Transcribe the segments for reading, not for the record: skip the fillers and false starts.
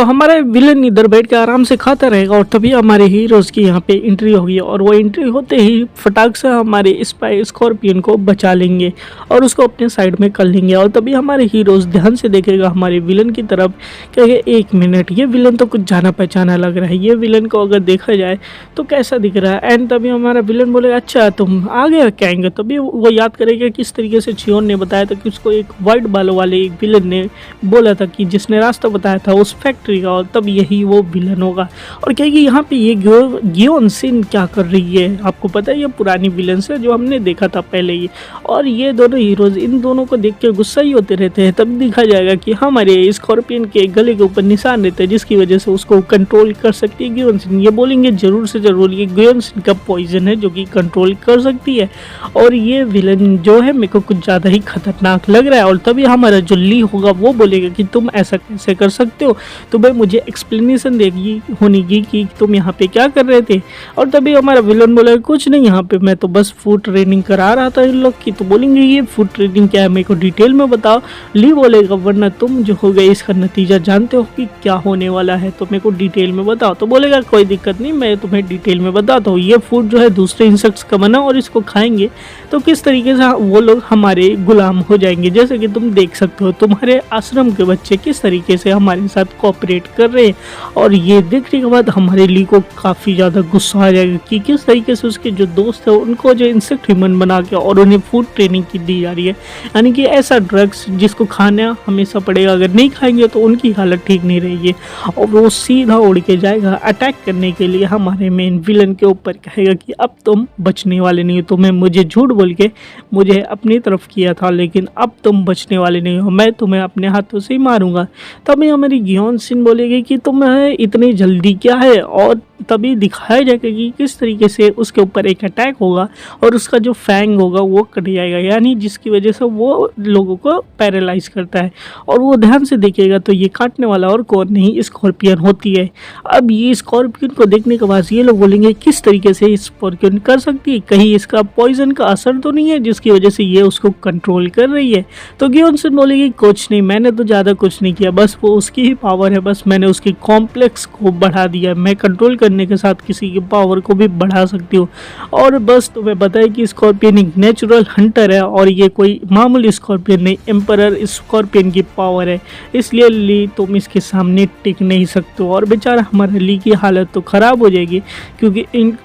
तो हमारा विलन इधर बैठ के आराम से खाता रहेगा और तभी हमारे हीरोज़ की यहाँ पे एंट्री होगी और वो एंट्री होते ही फटाक से हमारे स्पाई स्कॉर्पियन को बचा लेंगे और उसको अपने साइड में कर लेंगे। और तभी हमारे हीरोज़ ध्यान से देखेगा हमारे विलन की तरफ, कहेंगे एक मिनट, ये विलन तो कुछ जाना पहचाना लग रहा है, ये विलन को अगर देखा जाए तो कैसा दिख रहा है। एंड तभी हमारा विलन बोलेगा अच्छा तुम आ गए कहेंगे। तभी वो याद करेगा किस तरीके से चियोन ने बताया था कि उसको एक वाइट बालों वाले एक विलन ने बोला था कि जिसने रास्ता बताया था उस फैक्ट्री का, और तब यही वो विलन होगा। और कहेगी यहाँ पे ये गियोन सिन क्या कर रही है, आपको पता है ये पुरानी विलन है जो हमने देखा था पहले ही। और ये दोनों हीरोज इन दोनों को देख के गुस्सा ही होते रहते हैं। तब दिखा जाएगा कि हमारे स्कॉर्पियन के गले के ऊपर निशान रहते हैं जिसकी वजह से उसको कंट्रोल कर सकती है गियोन सिन। ये बोलेंगे जरूर से जरूर ये गियोन सिन का पॉइजन है जो कि कंट्रोल कर सकती है और ये विलन जो है मेरे को कुछ ज़्यादा ही खतरनाक लग रहा है। और तभी हमारा जो ली होगा वो बोलेगा कि तुम ऐसा कैसे कर सकते हो, तुम्हें मुझे एक्सप्लेनेशन देगी होनी कि तुम यहाँ पे क्या कर रहे थे। और तभी हमारा विलन बोलेगा कुछ नहीं, यहाँ पे मैं तो बस फूड ट्रेनिंग करा रहा था इन लोग की। तो बोलेंगे ये फूड ट्रेनिंग क्या है, मेरे को डिटेल में बताओ। ली बोलेगा वरना तुम जो हो गए इसका नतीजा जानते हो कि क्या होने वाला है, तो मेरे को डिटेल में बताओ। तो बोलेगा कोई दिक्कत नहीं, मैं तुम्हें डिटेल में बताता हूँ। ये फूड जो है दूसरे इंसेक्ट्स का बना और इसको खाएंगे तो किस तरीके से वो लोग हमारे गुलाम हो जाएंगे। जैसे कि तुम देख सकते हो तुम्हारे आश्रम के बच्चे किस तरीके से हमारे साथ कोऑपरेट कर रहे हैं। और ये देखने के बाद हमारे ली को काफ़ी ज़्यादा गुस्सा आ जाएगा कि किस तरीके से उसके जो दोस्त है उनको जो इंसेक्ट ह्यूमन बना के और उन्हें फूड ट्रेनिंग की दी जा रही है। यानी कि ऐसा ड्रग्स जिसको खाना हमेशा पड़ेगा, अगर नहीं खाएंगे तो उनकी हालत ठीक नहीं रहेगी। और वो सीधा उड़ के जाएगा अटैक करने के लिए हमारे मेन विलन के ऊपर, कहेगा कि अब तुम बचने वाले नहीं हो। तुम्हें मुझे झूठ बोल के मुझे अपनी तरफ किया था लेकिन अब तुम बचने वाले नहीं हो, मैं तुम्हें अपने हाथों से ही मारूंगा। तभी हमारी गियोन सिन बोलेगी कि तुम्हें इतनी जल्दी क्या है। और तभी दिखाया जाएगा कि किस तरीके से उसके ऊपर एक अटैक होगा और उसका जो फैंग होगा वो कट जाएगा, यानी जिसकी वजह से वो लोगों को पैरालाइज करता है। और वो ध्यान से देखेगा तो ये काटने वाला और कौन नहीं स्कॉर्पियन होती है। अब ये स्कॉर्पियन को देखने के बाद ये लोग बोलेंगे किस तरीके से स्कॉर्पियन कर सकती है, कहीं इसका पॉइजन का असर तो नहीं है जिसकी वजह से ये उसको कंट्रोल कर रही है। तो गियोन सिन बोलेगी कुछ नहीं, मैंने तो ज़्यादा कुछ नहीं किया, बस वो उसकी ही पावर है, बस मैंने उसकी कॉम्प्लेक्स को बढ़ा दिया। मैं कंट्रोल करने के साथ किसी की पावर को भी बढ़ा सकती हूँ। और बस तुम्हें पता है कि स्कॉर्पियन एक नेचुरल हंटर है और ये कोई मामूली स्कॉर्पियन नहीं, एम्परर स्कॉर्पियन की पावर है, इसलिए ली तुम इसके सामने टिक नहीं सकते हो। और बेचारा हमारे ली की हालत तो ख़राब हो जाएगी क्योंकि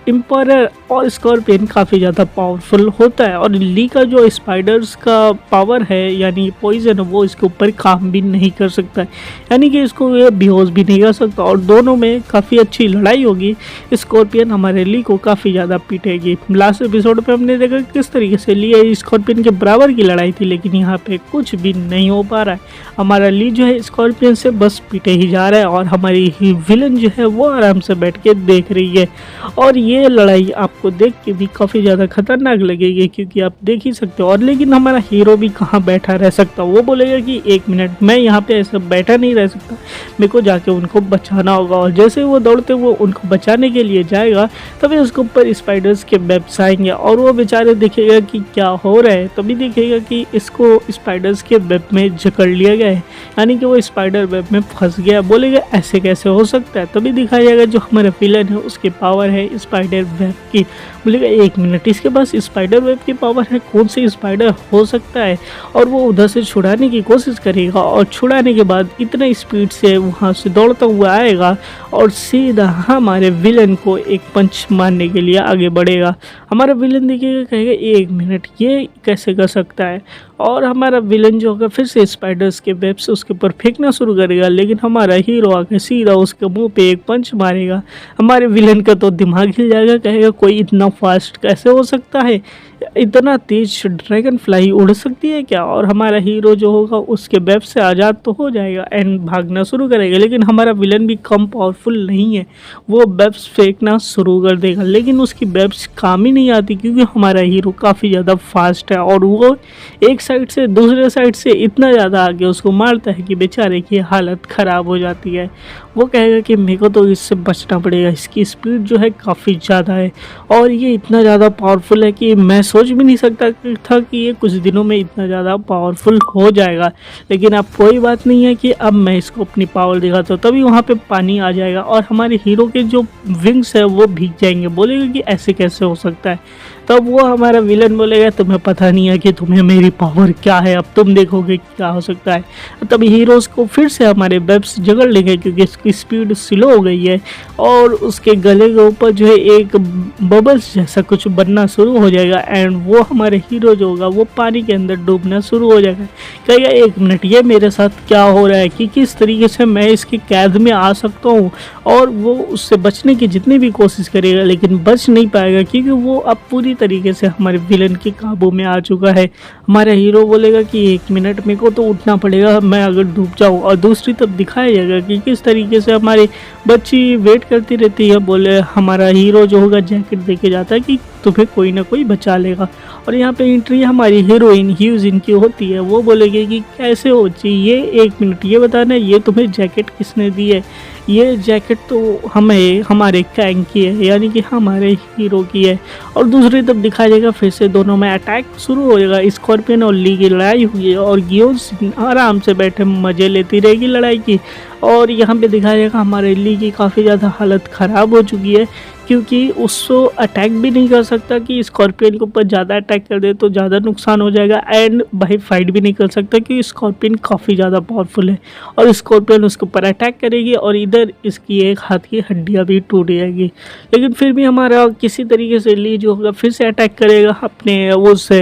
एम्परर और स्कॉर्पियन काफ़ी ज़्यादा पावरफुल होता है और ली का जो स्पाइडर्स का पावर है यानी पॉइजन है वो इसके ऊपर काम भी नहीं कर सकता है, यानी कि इसको ये बेहोश भी नहीं कर सकता। और दोनों में काफ़ी अच्छी लड़ाई होगी, स्कॉर्पियन हमारे ली को काफ़ी ज़्यादा पीटेगी। लास्ट एपिसोड पे हमने देखा किस तरीके से ली स्कॉर्पियन के बराबर की लड़ाई थी, लेकिन यहाँ पे कुछ भी नहीं हो पा रहा है। हमारा ली जो है स्कॉर्पियन से बस पीटे ही जा रहा है और हमारी ही विलन जो है वो आराम से बैठ के देख रही है। और ये लड़ाई आपको देख के भी काफ़ी ज़्यादा खतरनाक लगेगी क्योंकि आप देख ही सकते हो। और लेकिन हमारा हीरो भी कहाँ बैठा रह सकता, वो बोलेगा कि एक मिनट, मैं यहाँ पे ऐसा बैठा नहीं रह सकता, मेरे को जाके उनको बचाना होगा। और जैसे वो दौड़ते वो उनको बचाने के लिए जाएगा तभी उसके ऊपर स्पाइडर्स के वेब्स आएंगे और वो बेचारे देखेगा कि क्या हो रहा है। तभी देखेगा कि इसको स्पाइडर्स के वेब में जकड़ लिया गया है, यानी कि वो स्पाइडर वेब में फंस गया। बोलेगा ऐसे कैसे हो सकता है। तभी दिखाया जाएगा जो हमारा विलन है उसकी पावर है स्पाइडर वेब की। बोलेगा एक मिनट, इसके पास स्पाइडर वेब की पावर है, कौन सी स्पाइडर हो सकता है। और वो उधर से छुड़ाने की कोशिश करेगा और छुड़ाने के बाद इतना स्पीड से वहाँ से दौड़ता हुआ आएगा और सीधा हमारे विलन को एक पंच मारने के लिए आगे बढ़ेगा। हमारा विलन देखिएगा कहेगा एक मिनट, ये कैसे कर सकता है। और हमारा विलन जो होगा फिर से स्पाइडर्स के वेब से उसके ऊपर फेंकना शुरू करेगा, लेकिन हमारा हीरो आके सीधा उसके मुंह पे एक पंच मारेगा। हमारे विलन का तो दिमाग हिल जाएगा, कहेगा कोई इतना फास्ट कैसे हो सकता है, इतना तेज ड्रैगन फ्लाई उड़ सकती है क्या। और हमारा हीरो जो होगा उसके वेब से आज़ाद तो हो जाएगा एंड भागना शुरू करेगा, लेकिन हमारा विलन भी कम पावरफुल नहीं है, वो वेब्स फेंकना शुरू कर देगा। लेकिन उसकी वेब्स काम ही नहीं आती क्योंकि हमारा हीरो काफ़ी ज़्यादा फास्ट है और वो एक साइड से दूसरे साइड से इतना ज़्यादा आगे उसको मारता है कि बेचारे की हालत ख़राब हो जाती है। वो कहेगा कि मेरे को तो इससे बचना पड़ेगा, इसकी स्पीड जो है काफ़ी ज़्यादा है और ये इतना ज़्यादा पावरफुल है कि मैं सोच भी नहीं सकता था कि ये कुछ दिनों में इतना ज़्यादा पावरफुल हो जाएगा। लेकिन अब कोई बात नहीं है कि अब मैं इसको अपनी पावर दिखाता हूँ, तभी वहाँ पे पानी आ जाएगा और हमारे हीरो के जो विंग्स है वो भीग जाएंगे। बोलेगा कि ऐसे कैसे हो सकता है। तब वो हमारा विलन बोलेगा तुम्हें पता नहीं है कि तुम्हें मेरी पावर क्या है, अब तुम देखोगे क्या हो सकता है। तब हीरोज़ को फिर से हमारे वेब्स जकड़ लेंगे क्योंकि इसकी स्पीड स्लो हो गई है और उसके गले के ऊपर जो है एक बबल्स जैसा कुछ बनना शुरू हो जाएगा एंड वो हमारे हीरो जो होगा वो पानी के अंदर डूबना शुरू हो जाएगा। कहेगा एक मिनट, ये मेरे साथ क्या हो रहा है कि किस तरीके से मैं इसकी कैद में आ सकता हूँ। और वो उससे बचने की जितनी भी कोशिश करेगा लेकिन बच नहीं पाएगा क्योंकि वो अब पूरी तरीके से हमारे विलन के काबू में आ चुका है। हमारा हीरो बोलेगा कि एक मिनट, मेरे को तो उठना पड़ेगा मैं अगर डूब जाऊँ। और दूसरी तरफ दिखाया जाएगा कि किस तरीके से हमारी बच्ची वेट करती रहती है। बोले हमारा हीरो जो होगा जैकेट देके जाता है कि तुम्हें कोई ना कोई बचा लेगा। और यहाँ पे एंट्री हमारी हीरोइन ह्यूजिन की होती है। वो बोलेगी कि कैसे हो जी, ये एक मिनट ये बताना, ये तुम्हें जैकेट किसने दी है? ये जैकेट तो हमें हमारे कैंग की है, यानी कि हमारे हीरो की है। और दूसरी तरफ दिखाया जाएगा फिर से दोनों में अटैक शुरू हो जाएगा। स्कॉर्पियन और ली की लड़ाई हुई है और गियोन आराम से बैठे मज़े लेती रहेगी लड़ाई की। और यहाँ पे दिखाया जाएगा हमारे ली की काफ़ी ज़्यादा हालत ख़राब हो चुकी है क्योंकि उसको अटैक भी नहीं कर सकता कि स्कॉर्पियन के ऊपर ज़्यादा अटैक कर दे तो ज़्यादा नुकसान हो जाएगा। एंड भाई फाइट भी नहीं कर सकता क्योंकि स्कॉर्पियन काफ़ी ज़्यादा पावरफुल है और स्कॉर्पियन उसके ऊपर अटैक करेगी और इधर इसकी एक हाथ की हड्डियाँ भी टूट जाएगी। लेकिन फिर भी हमारा किसी तरीके से ली जो होगा फिर से अटैक करेगा अपने उससे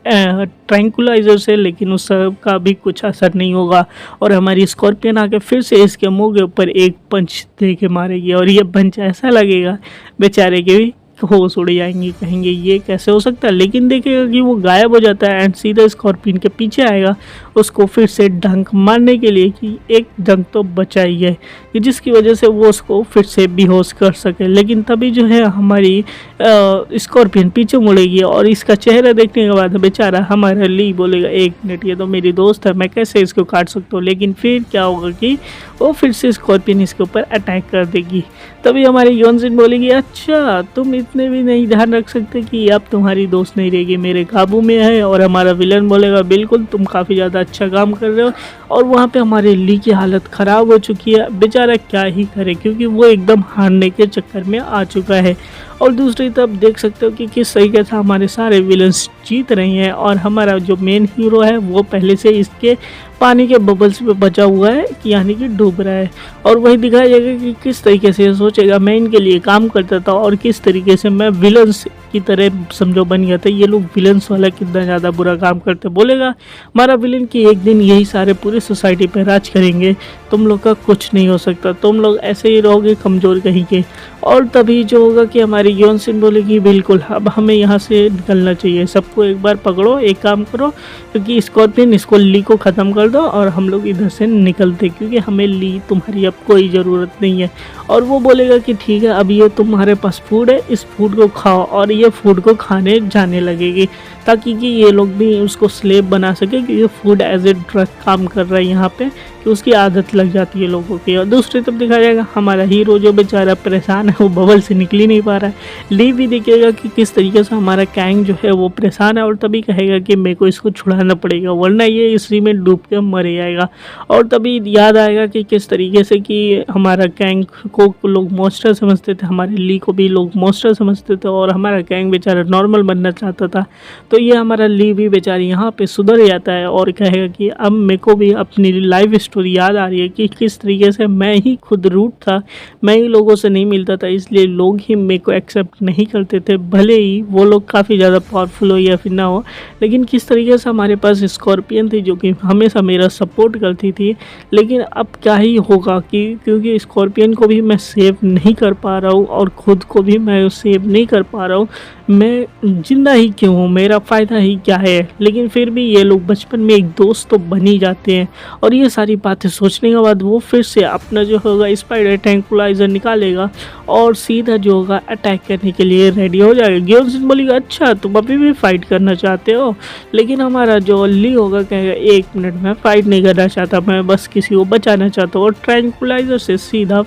ट्रैंकुलाइजर से, लेकिन उस सब का भी कुछ असर नहीं होगा। और हमारी स्कॉर्पियन आके फिर से इसके मुंह के ऊपर एक पंच दे के मारेगी और ये पंच ऐसा लगेगा बेचारे के भी होश उड़ जाएंगे, कहेंगे ये कैसे हो सकता है। लेकिन देखेगा कि वो गायब हो जाता है एंड सीधा स्कॉर्पियन के पीछे आएगा उसको फिर से डंक मारने के लिए कि एक डंक तो बचा ही है, कि जिसकी वजह से वो उसको फिर से बेहोश कर सके। लेकिन तभी जो है हमारी स्कॉर्पियन पीछे मुड़ेगी और इसका चेहरा देखने के बाद बेचारा हमारा ली बोलेगा एक मिनट, ये तो मेरी दोस्त है, मैं कैसे इसको काट सकता हूँ। लेकिन फिर क्या होगा कि वो फिर से स्कॉर्पियन इसके ऊपर अटैक कर देगी। तभी हमारी योनजिन बोलेगी अच्छा तुम इतने भी नहीं ध्यान रख सकते कि अब तुम्हारी दोस्त नहीं रहेगी, मेरे काबू में है। और हमारा विलन बोलेगा बिल्कुल तुम काफ़ी ज़्यादा अच्छा काम कर रहे हो। और वहाँ पे हमारे ली की हालत ख़राब हो चुकी है, बेचारा क्या ही करे क्योंकि वो एकदम हारने के चक्कर में आ चुका है। और दूसरी तरफ देख सकते हो कि किस तरीके से हमारे सारे विलन्स जीत रहे हैं और हमारा जो मेन हीरो है वो पहले से इसके पानी के बबल्स पे बचा हुआ है कि यानी कि डूब रहा है। और वही दिखाया जाएगा कि किस तरीके से सोचेगा मैं इनके लिए काम करता था और किस तरीके से मैं विलन्स की तरह समझो बन गया था। ये लोग विलन्स वाला कितना ज़्यादा बुरा काम करते। बोलेगा हमारा विलन कि एक दिन यही सारे पूरी सोसाइटी पे राज करेंगे, तुम लोग का कुछ नहीं हो सकता, तुम लोग ऐसे ही रहोगे कमज़ोर कहीं के। और तभी जो होगा कि हमारी योनजिन बोलेगी बिल्कुल अब हमें यहाँ से निकलना चाहिए, सबको एक बार पकड़ो, एक काम करो क्योंकि स्कॉर्पियन इसको ली को ख़त्म कर दो और हम लोग इधर से निकलते क्योंकि हमें ली तुम्हारी अब कोई ज़रूरत नहीं है। और वो बोलेगा कि ठीक है अब ये तुम्हारे पास फूड है, इस फूड को खाओ। और ये फूड को खाने जाने लगेगी ताकि कि ये लोग भी उसको स्लेव बना सके क्योंकि फूड एज ए ड्रग काम कर रहा है यहाँ पे कि उसकी आदत लग जाती है लोगों की। और दूसरी तरफ दिखाया जाएगा हमारा हीरो जो बेचारा परेशान है वो बबल से निकल ही नहीं पा रहा है। ली भी दिखेगा कि किस तरीके से हमारा कैंग जो है वो परेशान है और तभी कहेगा कि मेरे को इसको छुड़ाना पड़ेगा वरना ये इसी में डूब के मर जाएगा। और तभी याद आएगा कि किस तरीके से कि हमारा कैंग को लोग मॉन्स्टर समझते थे, हमारे ली को भी लोग मॉन्स्टर समझते थे और हमारा कैंग बेचारा नॉर्मल बनना चाहता था। तो ये हमारा ली भी बेचारी यहाँ पे सुधर जाता है और कहेगा कि अब मेरे को भी अपनी लाइफ स्टोरी याद आ रही है कि किस तरीके से मैं ही खुद रूट था, मैं ही लोगों से नहीं मिलता था इसलिए लोग ही मेरे को एक्सेप्ट नहीं करते थे, भले ही वो लोग काफ़ी ज़्यादा पावरफुल हो या फिर ना हो। लेकिन किस तरीके से हमारे पास स्कॉर्पियन थी जो कि हमेशा मेरा सपोर्ट करती थी। लेकिन अब क्या ही होगा कि क्योंकि स्कॉर्पियन को भी मैं सेव नहीं कर पा रहा हूँ और ख़ुद को भी मैं सेव नहीं कर पा रहा हूँ, मैं जिंदा ही क्यों हूँ, मेरा मेरा फ़ायदा ही क्या है। लेकिन फिर भी ये लोग बचपन में एक दोस्त तो बन ही जाते हैं और ये सारी बातें सोचने के बाद वो फिर से अपना जो होगा स्पाइडर ट्रैंक्विलाइज़र निकालेगा और सीधा जो होगा अटैक करने के लिए रेडी हो जाएगा। गियोनजिन बोलेगा अच्छा तुम अभी भी फाइट करना चाहते हो, लेकिन हमारा जो ली होगा कहेगा 1 मिनट में फाइट नहीं करना चाहता, मैं बस किसी को बचाना चाहता हूँ, और ट्रैंक्विलाइज़र से सीधा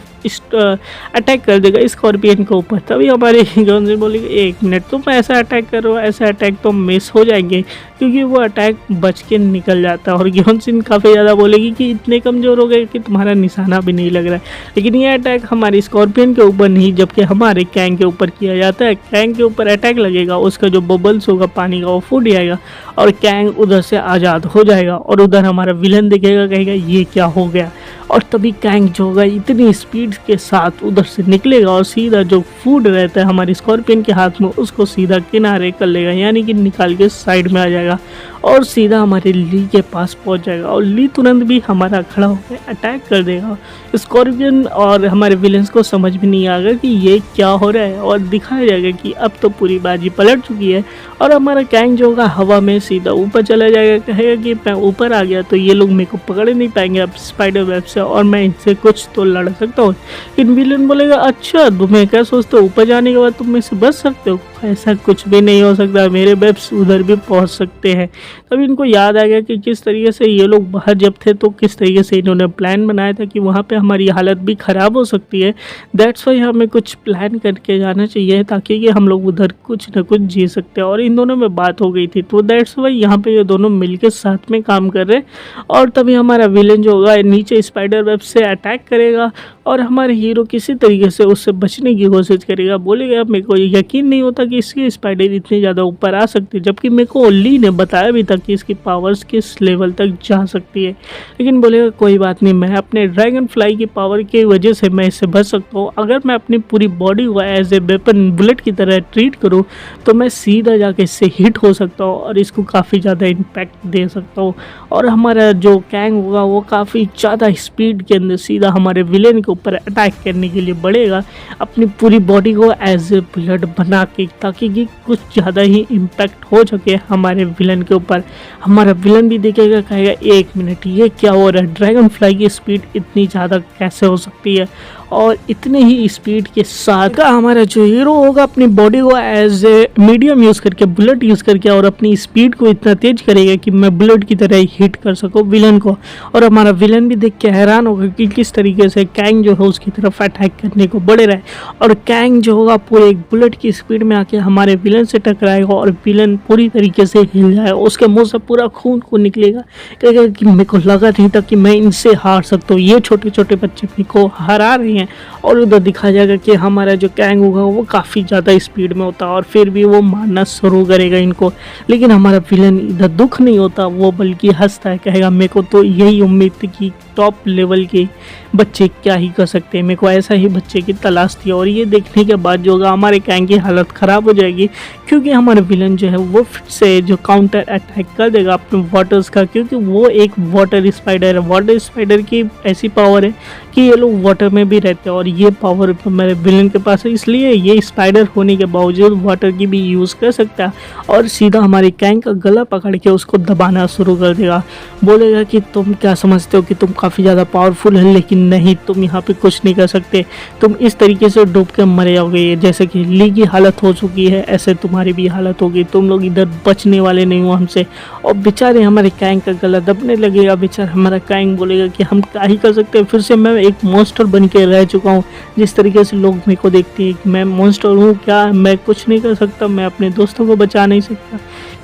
अटैक कर देगा स्कॉर्पियन के ऊपर। तभी हमारे गियोनजिन बोलेगा 1 मिनट तुम ऐसा अटैक करो, ऐसा अटैक तो मिस हो जाएंगे, क्योंकि वो अटैक बच के निकल जाता है। और गियोनजिन काफ़ी ज़्यादा बोलेगी कि इतने कमज़ोर हो गए कि तुम्हारा निशाना भी नहीं लग रहा है। लेकिन ये अटैक हमारे स्कॉर्पियन के ऊपर नहीं, जबकि हमारे कैंग के ऊपर किया जाता है। कैंग के ऊपर अटैक लगेगा, उसका जो बबल्स होगा पानी का वो फूट जाएगा और कैंग उधर से आज़ाद हो जाएगा। और उधर हमारा विलन दिखेगा, कहेगा ये क्या हो गया, और तभी कैंग जो होगा इतनी स्पीड के साथ उधर से निकलेगा और सीधा जो फूड रहता है हमारे स्कॉर्पियन के हाथ में उसको सीधा किनारे कर लेगा, यानी कि निकाल के साइड में आ जाएगा और सीधा हमारे ली के पास पहुंच जाएगा। और ली तुरंत भी हमारा खड़ा होकर अटैक कर देगा। स्कॉर्पियन और हमारे विलेंस को समझ भी नहीं आएगा कि ये क्या हो रहा है, और दिखाया जाएगा कि अब तो पूरी बाजी पलट चुकी है। और हमारा कैंग जो होगा हवा में सीधा ऊपर चला जाएगा, कहेगा कि मैं ऊपर आ गया तो ये लोग मेरे को पकड़ नहीं पाएंगे अब स्पाइडर वेब से, और मैं इनसे कुछ तो लड़ सकता हूँ। इन विलन बोलेगा अच्छा तुम्हें क्या सोचते हो, ऊपर जाने के बाद तुम मेरे से बच सकते हो, ऐसा कुछ भी नहीं हो सकता, मेरे वेब्स उधर भी पहुंच सकते हैं। तब इनको याद आ गया कि किस तरीके से ये लोग बाहर जब थे तो किस तरीके से इन्होंने प्लान बनाया था कि वहाँ पे हमारी हालत भी ख़राब हो सकती है। दैट्स वाई हमें कुछ प्लान करके जाना चाहिए ताकि कि हम लोग उधर कुछ न कुछ जी सकते हैं। और इन दोनों में बात हो गई थी, तो दैट्स वाई यहाँ पे ये दोनों मिलकर साथ में काम कर रहे हैं। और तभी हमारा विलेन जो होगा नीचे स्पाइडर वेब से अटैक करेगा और हमारे हीरो किसी तरीके से उससे बचने की कोशिश करेगा। बोलेगा मेरे को यकीन नहीं होता कि इसकी स्पाइडर इतनी ज़्यादा ऊपर आ सकती है, जबकि मेरे को ली ने बताया भी था कि इसकी पावर्स किस लेवल तक जा सकती है। लेकिन बोलेगा कोई बात नहीं, मैं अपने ड्रैगन फ्लाई की पावर की वजह से मैं इससे बच सकता हूँ। अगर मैं अपनी पूरी बॉडी को एज ए वेपन बुलेट की तरह ट्रीट करूँ तो मैं सीधा जाके इससे हिट हो सकता हूँ और इसको काफ़ी ज़्यादा इम्पैक्ट दे सकता हूँ। और हमारा जो कैंग होगा वो काफ़ी ज़्यादा स्पीड के अंदर सीधा हमारे विलेन के ऊपर अटैक करने के लिए बढ़ेगा, अपनी पूरी बॉडी को एज ए बुलेट बना के, ताकि कि कुछ ज़्यादा ही इम्पैक्ट हो सके हमारे विलन के ऊपर। हमारा विलन भी देखेगा, कहेगा 1 मिनट ये क्या हो रहा है, ड्रैगन फ्लाई की स्पीड इतनी ज़्यादा कैसे हो सकती है। और इतने ही स्पीड के साथ का हमारा जो हीरो होगा अपनी बॉडी को एज ए मीडियम यूज़ करके, बुलेट यूज़ करके, और अपनी स्पीड को इतना तेज करेगा कि मैं बुलेट की तरह ही हिट कर सकूँ विलन को। और हमारा विलन भी देख के हैरान होगा कि किस तरीके से कैंग जो है उसकी तरफ अटैक करने को बढ़ रहा है। और कैंग जो होगा पूरे एक बुलेट की स्पीड में आके हमारे विलन से टकराएगा और विलन पूरी तरीके से हिल जाएगा, उसके मुंह से पूरा खून निकलेगा। कहेगा कि मेरे को लगा नहीं था कि मैं इनसे हार सकता हूँ, ये छोटे छोटे बच्चे मेरे को हरा रहे हैं। और उधर दिखाया जाएगा कि हमारा जो कैंग होगा वो काफ़ी ज़्यादा स्पीड में होता है और फिर भी वो मारना शुरू करेगा इनको। लेकिन हमारा विलन इधर दुख नहीं होता, वो बल्कि हंसता है, कहेगा मेरे को तो यही उम्मीद थी कि टॉप लेवल के बच्चे क्या ही कर सकते हैं, मेरे को ऐसा ही बच्चे की तलाश थी। और ये देखने के बाद जो होगा हमारे कैंग की हालत ख़राब हो जाएगी, क्योंकि हमारा विलन जो है वो फिर से जो काउंटर अटैक कर देगा अपने वाटर्स का, क्योंकि वो एक वाटर स्पाइडर है। वाटर स्पाइडर की ऐसी पावर है कि ये लोग वाटर में भी रहते हैं और ये पावर मेरे विलन के पास है, इसलिए ये स्पाइडर होने के बावजूद वाटर की भी यूज़ कर सकता है। और सीधा हमारे कैंग का गला पकड़ के उसको दबाना शुरू कर देगा। बोलेगा कि तुम क्या समझते हो कि तुम काफ़ी ज़्यादा पावरफुल है, लेकिन नहीं, तुम यहाँ पे कुछ नहीं कर सकते, तुम इस तरीके से डूब के मरे जाओगे। जैसे कि ली की हालत हो चुकी है ऐसे तुम्हारी भी हालत होगी, तुम लोग इधर बचने वाले नहीं हो हमसे। और बेचारे हमारे कैंग का गला दबने लगेगा। बेचारा हमारा कैंग बोलेगा कि हम क्या ही कर सकते हैं, फिर से मैं एक मॉन्स्टर बन के रह चुका हूँ। जिस तरीके से लोग मेरे को देखते हैं कि मैं मॉन्स्टर हूँ, क्या मैं कुछ नहीं कर सकता, मैं अपने दोस्तों को बचा नहीं सकता,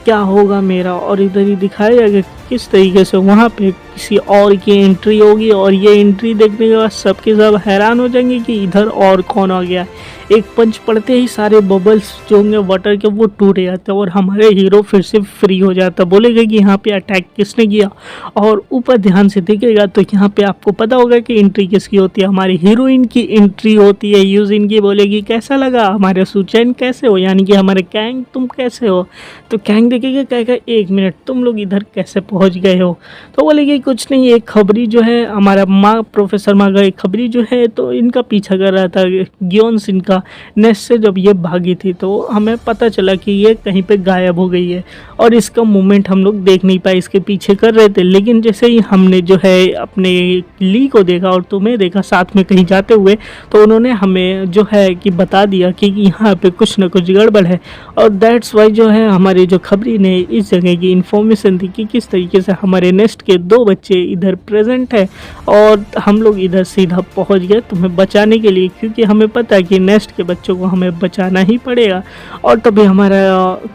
क्या होगा मेरा। और इधर ही दिखाया जाएगा किस तरीके से वहाँ पे किसी और की एंट्री होगी, और ये एंट्री देखने के बाद सबके सब हैरान हो जाएंगे कि इधर और कौन आ गया। एक पंच पड़ते ही सारे बबल्स जो होंगे वाटर के वो टूट जाते हैं और हमारे हीरो फिर से फ्री हो जाता है। बोलेगा कि यहाँ पे अटैक किसने किया, और ऊपर ध्यान से देखेगा तो यहाँ पे आपको पता होगा कि एंट्री किसकी होती है, हमारी हीरोइन की एंट्री होती है। यूजिन की बोलेगी कैसा लगा, हमारे सुचैन कैसे हो, यानी कि हमारे कैंग तुम कैसे हो। तो कैंग देखेगा, कहेगा 1 मिनट तुम लोग इधर कैसे पहुँच गए हो। तो बोलेगी कुछ नहीं, एक खबरी जो है हमारा माँ प्रोफेसर मागा एक खबरी जो है तो इनका पीछा कर रहा था गियोन सिन का। नेस्ट से जब ये भागी थी तो हमें पता चला कि ये कहीं पे गायब हो गई है और इसका मूवमेंट हम लोग देख नहीं पाए, इसके पीछे कर रहे थे। लेकिन जैसे ही हमने जो है अपने ली को देखा और तुम्हें देखा साथ में कहीं जाते हुए, तो उन्होंने हमें जो है कि बता दिया कि यहाँ पे कुछ ना कुछ गड़बड़ है। और दैट्स वाई जो है हमारे जो खबरी ने इस जगह की इन्फॉर्मेशन दी कि किस तरीके से हमारे नेस्ट के 2 बच्चे इधर प्रेजेंट है और हम लोग इधर सीधा पहुंच गए तुम्हें बचाने के लिए, क्योंकि हमें पता है कि नेस्ट के बच्चों को हमें बचाना ही पड़ेगा। और तभी हमारा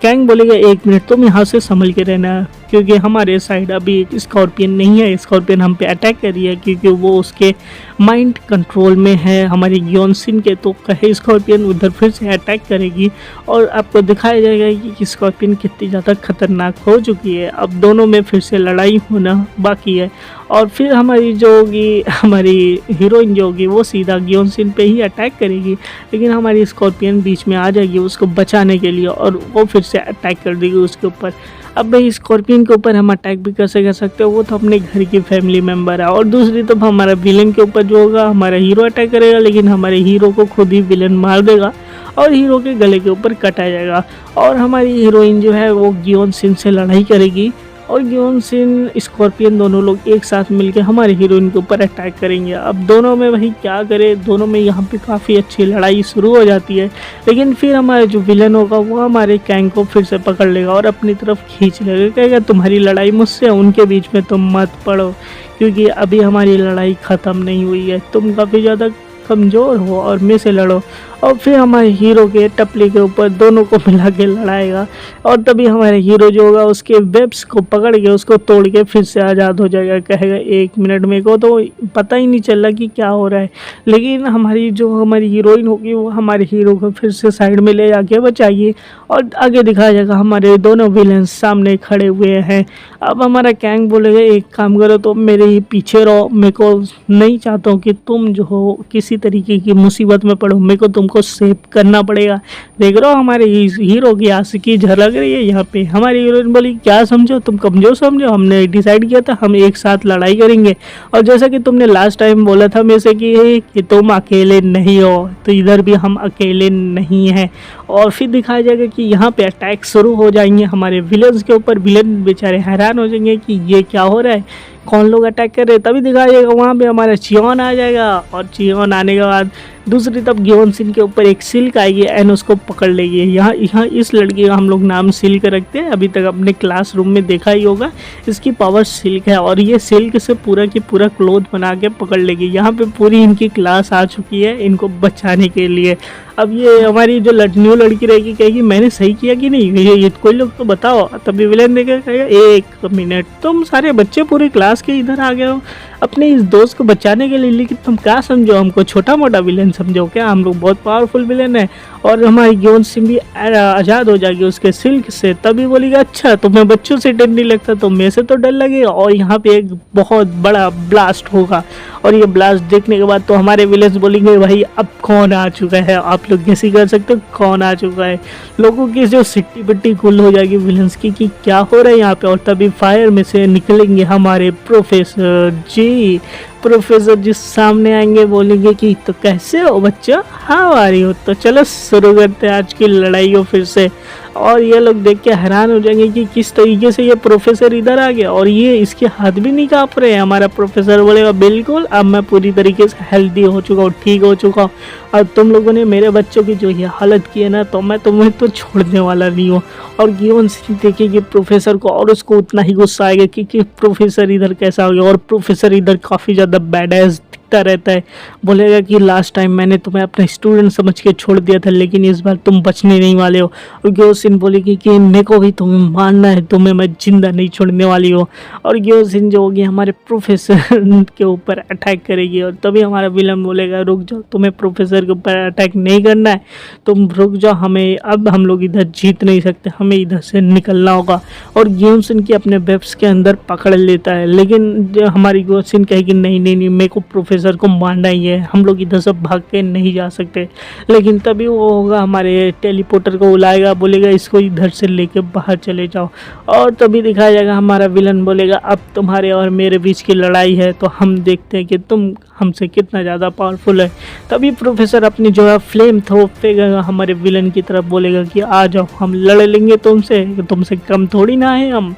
कैंग बोलेगा 1 मिनट तुम यहाँ से संभल के रहना, क्योंकि हमारे साइड अभी एक स्कॉर्पियन नहीं है। स्कॉर्पियन हम पे अटैक कर रही है क्योंकि वो उसके माइंड कंट्रोल में है हमारी गियोनसिन के। तो कहे स्कॉर्पियन उधर फिर से अटैक करेगी और आपको दिखाया जाएगा कि स्कॉर्पियन कितनी ज़्यादा खतरनाक हो चुकी है। अब दोनों में फिर से लड़ाई होना बाकी है और फिर हमारी जो होगी हमारी हीरोइन जो होगी वो सीधा गियोनसिन पे ही अटैक करेगी, लेकिन हमारी स्कॉर्पियन बीच में आ जाएगी उसको बचाने के लिए और वो फिर से अटैक कर देगी उसके ऊपर। अब भाई स्कॉर्पियन के ऊपर हम अटैक भी कैसे कर सकते हो, वो तो अपने घर की फैमिली मेम्बर है। और दूसरी तो हमारा विलन के ऊपर जो होगा हमारा हीरो अटैक करेगा, लेकिन हमारे हीरो को खुद ही विलन मार देगा और हीरो के गले के ऊपर कटा जाएगा। और हमारी हीरोइन जो है वो गियोनसिन से लड़ाई करेगी और गियोनसिन स्कॉर्पियन दोनों लोग एक साथ मिलकर हमारे हीरोइन के ऊपर अटैक करेंगे। अब दोनों में भाई क्या करे, दोनों में यहाँ पे काफ़ी अच्छी लड़ाई शुरू हो जाती है, लेकिन फिर हमारे जो विलन होगा वो हमारे कैंग को फिर से पकड़ लेगा और अपनी तरफ खींच लेगा, कहेगा तुम्हारी लड़ाई मुझसे, उनके बीच में तुम मत पड़ो क्योंकि अभी हमारी लड़ाई ख़त्म नहीं हुई है, तुम काफ़ी ज़्यादा कमज़ोर हो और मेरे से लड़ो। और फिर हमारे हीरो के टपली के ऊपर दोनों को मिला के लड़ाएगा और तभी हमारे हीरो जो होगा उसके वेब्स को पकड़ के उसको तोड़ के फिर से आज़ाद हो जाएगा। कहेगा 1 मिनट मेरे को तो पता ही नहीं चल रहा कि क्या हो रहा है, लेकिन हमारी हीरोइन होगी वो हमारे हीरो को फिर से साइड में ले जाके बचाएगी और आगे दिखाया जाएगा हमारे दोनों विलेंस सामने खड़े हुए हैं। अब हमारा कैंग बोलेगा एक काम करो तुम मेरे ही पीछे रहो, मेरे को नहीं चाहता हूँ कि तुम जो हो किसी तरीके की मुसीबत में पड़ो, मेरे को तुमको सेव करना पड़ेगा। देख रहे हो हमारे हीरो की आशिकी झलक रही है यहाँ पे। हमारी हीरोइन बोली क्या समझो, तुम कमजोर समझो, हमने डिसाइड किया था हम एक साथ लड़ाई करेंगे और जैसा कि तुमने लास्ट टाइम बोला था मेरे से कि तुम अकेले नहीं हो, तो इधर भी हम अकेले नहीं हैं। और फिर दिखाया जाएगा कि यहाँ पे अटैक शुरू हो जाएंगे हमारे विलन्स के ऊपर। विलन बेचारे हैरान हो जाएंगे कि ये क्या हो रहा है, कौन लोग अटैक कर रहे हैं। तभी दिखाया जाएगा वहाँ पे हमारा चियोन आ जाएगा और चियोन आने के बाद दूसरी तरफ गियोनसिन के ऊपर एक सिल्क आएगी एंड उसको पकड़ लेगी। यहाँ इस लड़की का हम लोग नाम सिल्क रखते हैं, अभी तक अपने क्लासरूम में देखा ही होगा। इसकी पावर सिल्क है और ये सिल्क से पूरा की पूरा क्लोथ बना के पकड़ लेगी। यहाँ पे पूरी इनकी क्लास आ चुकी है इनको बचाने के लिए। अब ये हमारी जो न्यू लड़की रहेगी कहेगी मैंने सही किया कि नहीं, ये कोई लोग तो बताओ। तभी विलेन देखेगा कहेगा 1 मिनट तुम सारे बच्चे पूरे क्लास के इधर आ गए हो अपने इस दोस्त को बचाने के लिए, लेकिन तुम क्या समझो हमको छोटा मोटा विलेन समझो क्या, हम लोग बहुत पावरफुल विलेन है। और हमारी गियोनसिन भी आज़ाद हो जाएगी उसके सिल्क से। तभी बोलेगा अच्छा तुम्हें बच्चों से डर नहीं लगता तो मेरे से तो डर लगेगा। और यहाँ पे एक बहुत बड़ा ब्लास्ट होगा और ये ब्लास्ट देखने के बाद तो हमारे विलेन्स बोलेंगे भाई अब कौन आ चुका है। आप लोग कैसे कर सकते हो कौन आ चुका है, लोगों की जो सिट्टी बिट्टी गुल हो जाएगी विलेन्स की कि क्या हो रहा है यहाँ पे। और तभी फायर में से निकलेंगे हमारे प्रोफेसर जी। प्रोफेसर जी सामने आएंगे बोलेंगे कि तो कैसे हो बच्चा, हाँ आ रही हो, तो चलो शुरू करते हैं आज की लड़ाई को फिर से। और ये लोग देख के हैरान हो जाएंगे कि किस तरीके से ये प्रोफेसर इधर आ गया और ये इसके हाथ भी नहीं काँप रहे हैं। हमारा प्रोफेसर बोलेगा बिल्कुल अब मैं पूरी तरीके से हेल्दी हो चुका हूँ, ठीक हो चुका हूँ। और तुम लोगों ने मेरे बच्चों की जो ये हालत की है ना तो मैं तुम्हें तो छोड़ने वाला नहीं हूँ। और गियोनसिन देखेगी प्रोफेसर को और उसको उतना ही गुस्सा आएगा कि प्रोफेसर इधर कैसा हो गया। और प्रोफेसर इधर काफ़ी ज़्यादा बैडएस रहता है, बोलेगा कि लास्ट टाइम मैंने तुम्हें अपना स्टूडेंट समझ के छोड़ दिया था लेकिन इस बार तुम बचने नहीं वाले हो। और गियोनसिन बोलेगी कि मेरे को भी तुम्हें मारना है, तुम्हें मैं जिंदा नहीं छोड़ने वाली हो। और गियोनसिन जो होगी हमारे प्रोफेसर के ऊपर अटैक करेगी और तभी हमारा विलन बोलेगा रुक जाओ, तुम्हें प्रोफेसर के ऊपर अटैक नहीं करना है, तुम रुक जाओ, हमें अब हम लोग इधर जीत नहीं सकते, हमें इधर से निकलना होगा। और गियोनसिन की अपने वेब्स के अंदर पकड़ लेता है, लेकिन हमारी गियोनसिन कहेगी नहीं नहीं नहीं मेरे को प्रोफेसर प्रोफेसर को मारना ही है, हम लोग इधर से भाग के नहीं जा सकते। लेकिन तभी वो होगा हमारे टेलीपोर्टर को बुलाएगा, बोलेगा इसको इधर से लेके बाहर चले जाओ। और तभी दिखाया जाएगा हमारा विलन बोलेगा अब तुम्हारे और मेरे बीच की लड़ाई है, तो हम देखते हैं कि तुम हमसे कितना ज़्यादा पावरफुल है। तभी प्रोफेसर अपनी जो है फ्लेम थ्रो फेंकेगा हमारे विलन की तरफ, बोलेगा कि आ जाओ हम लड़ लेंगे तुमसे कम थोड़ी ना है हम।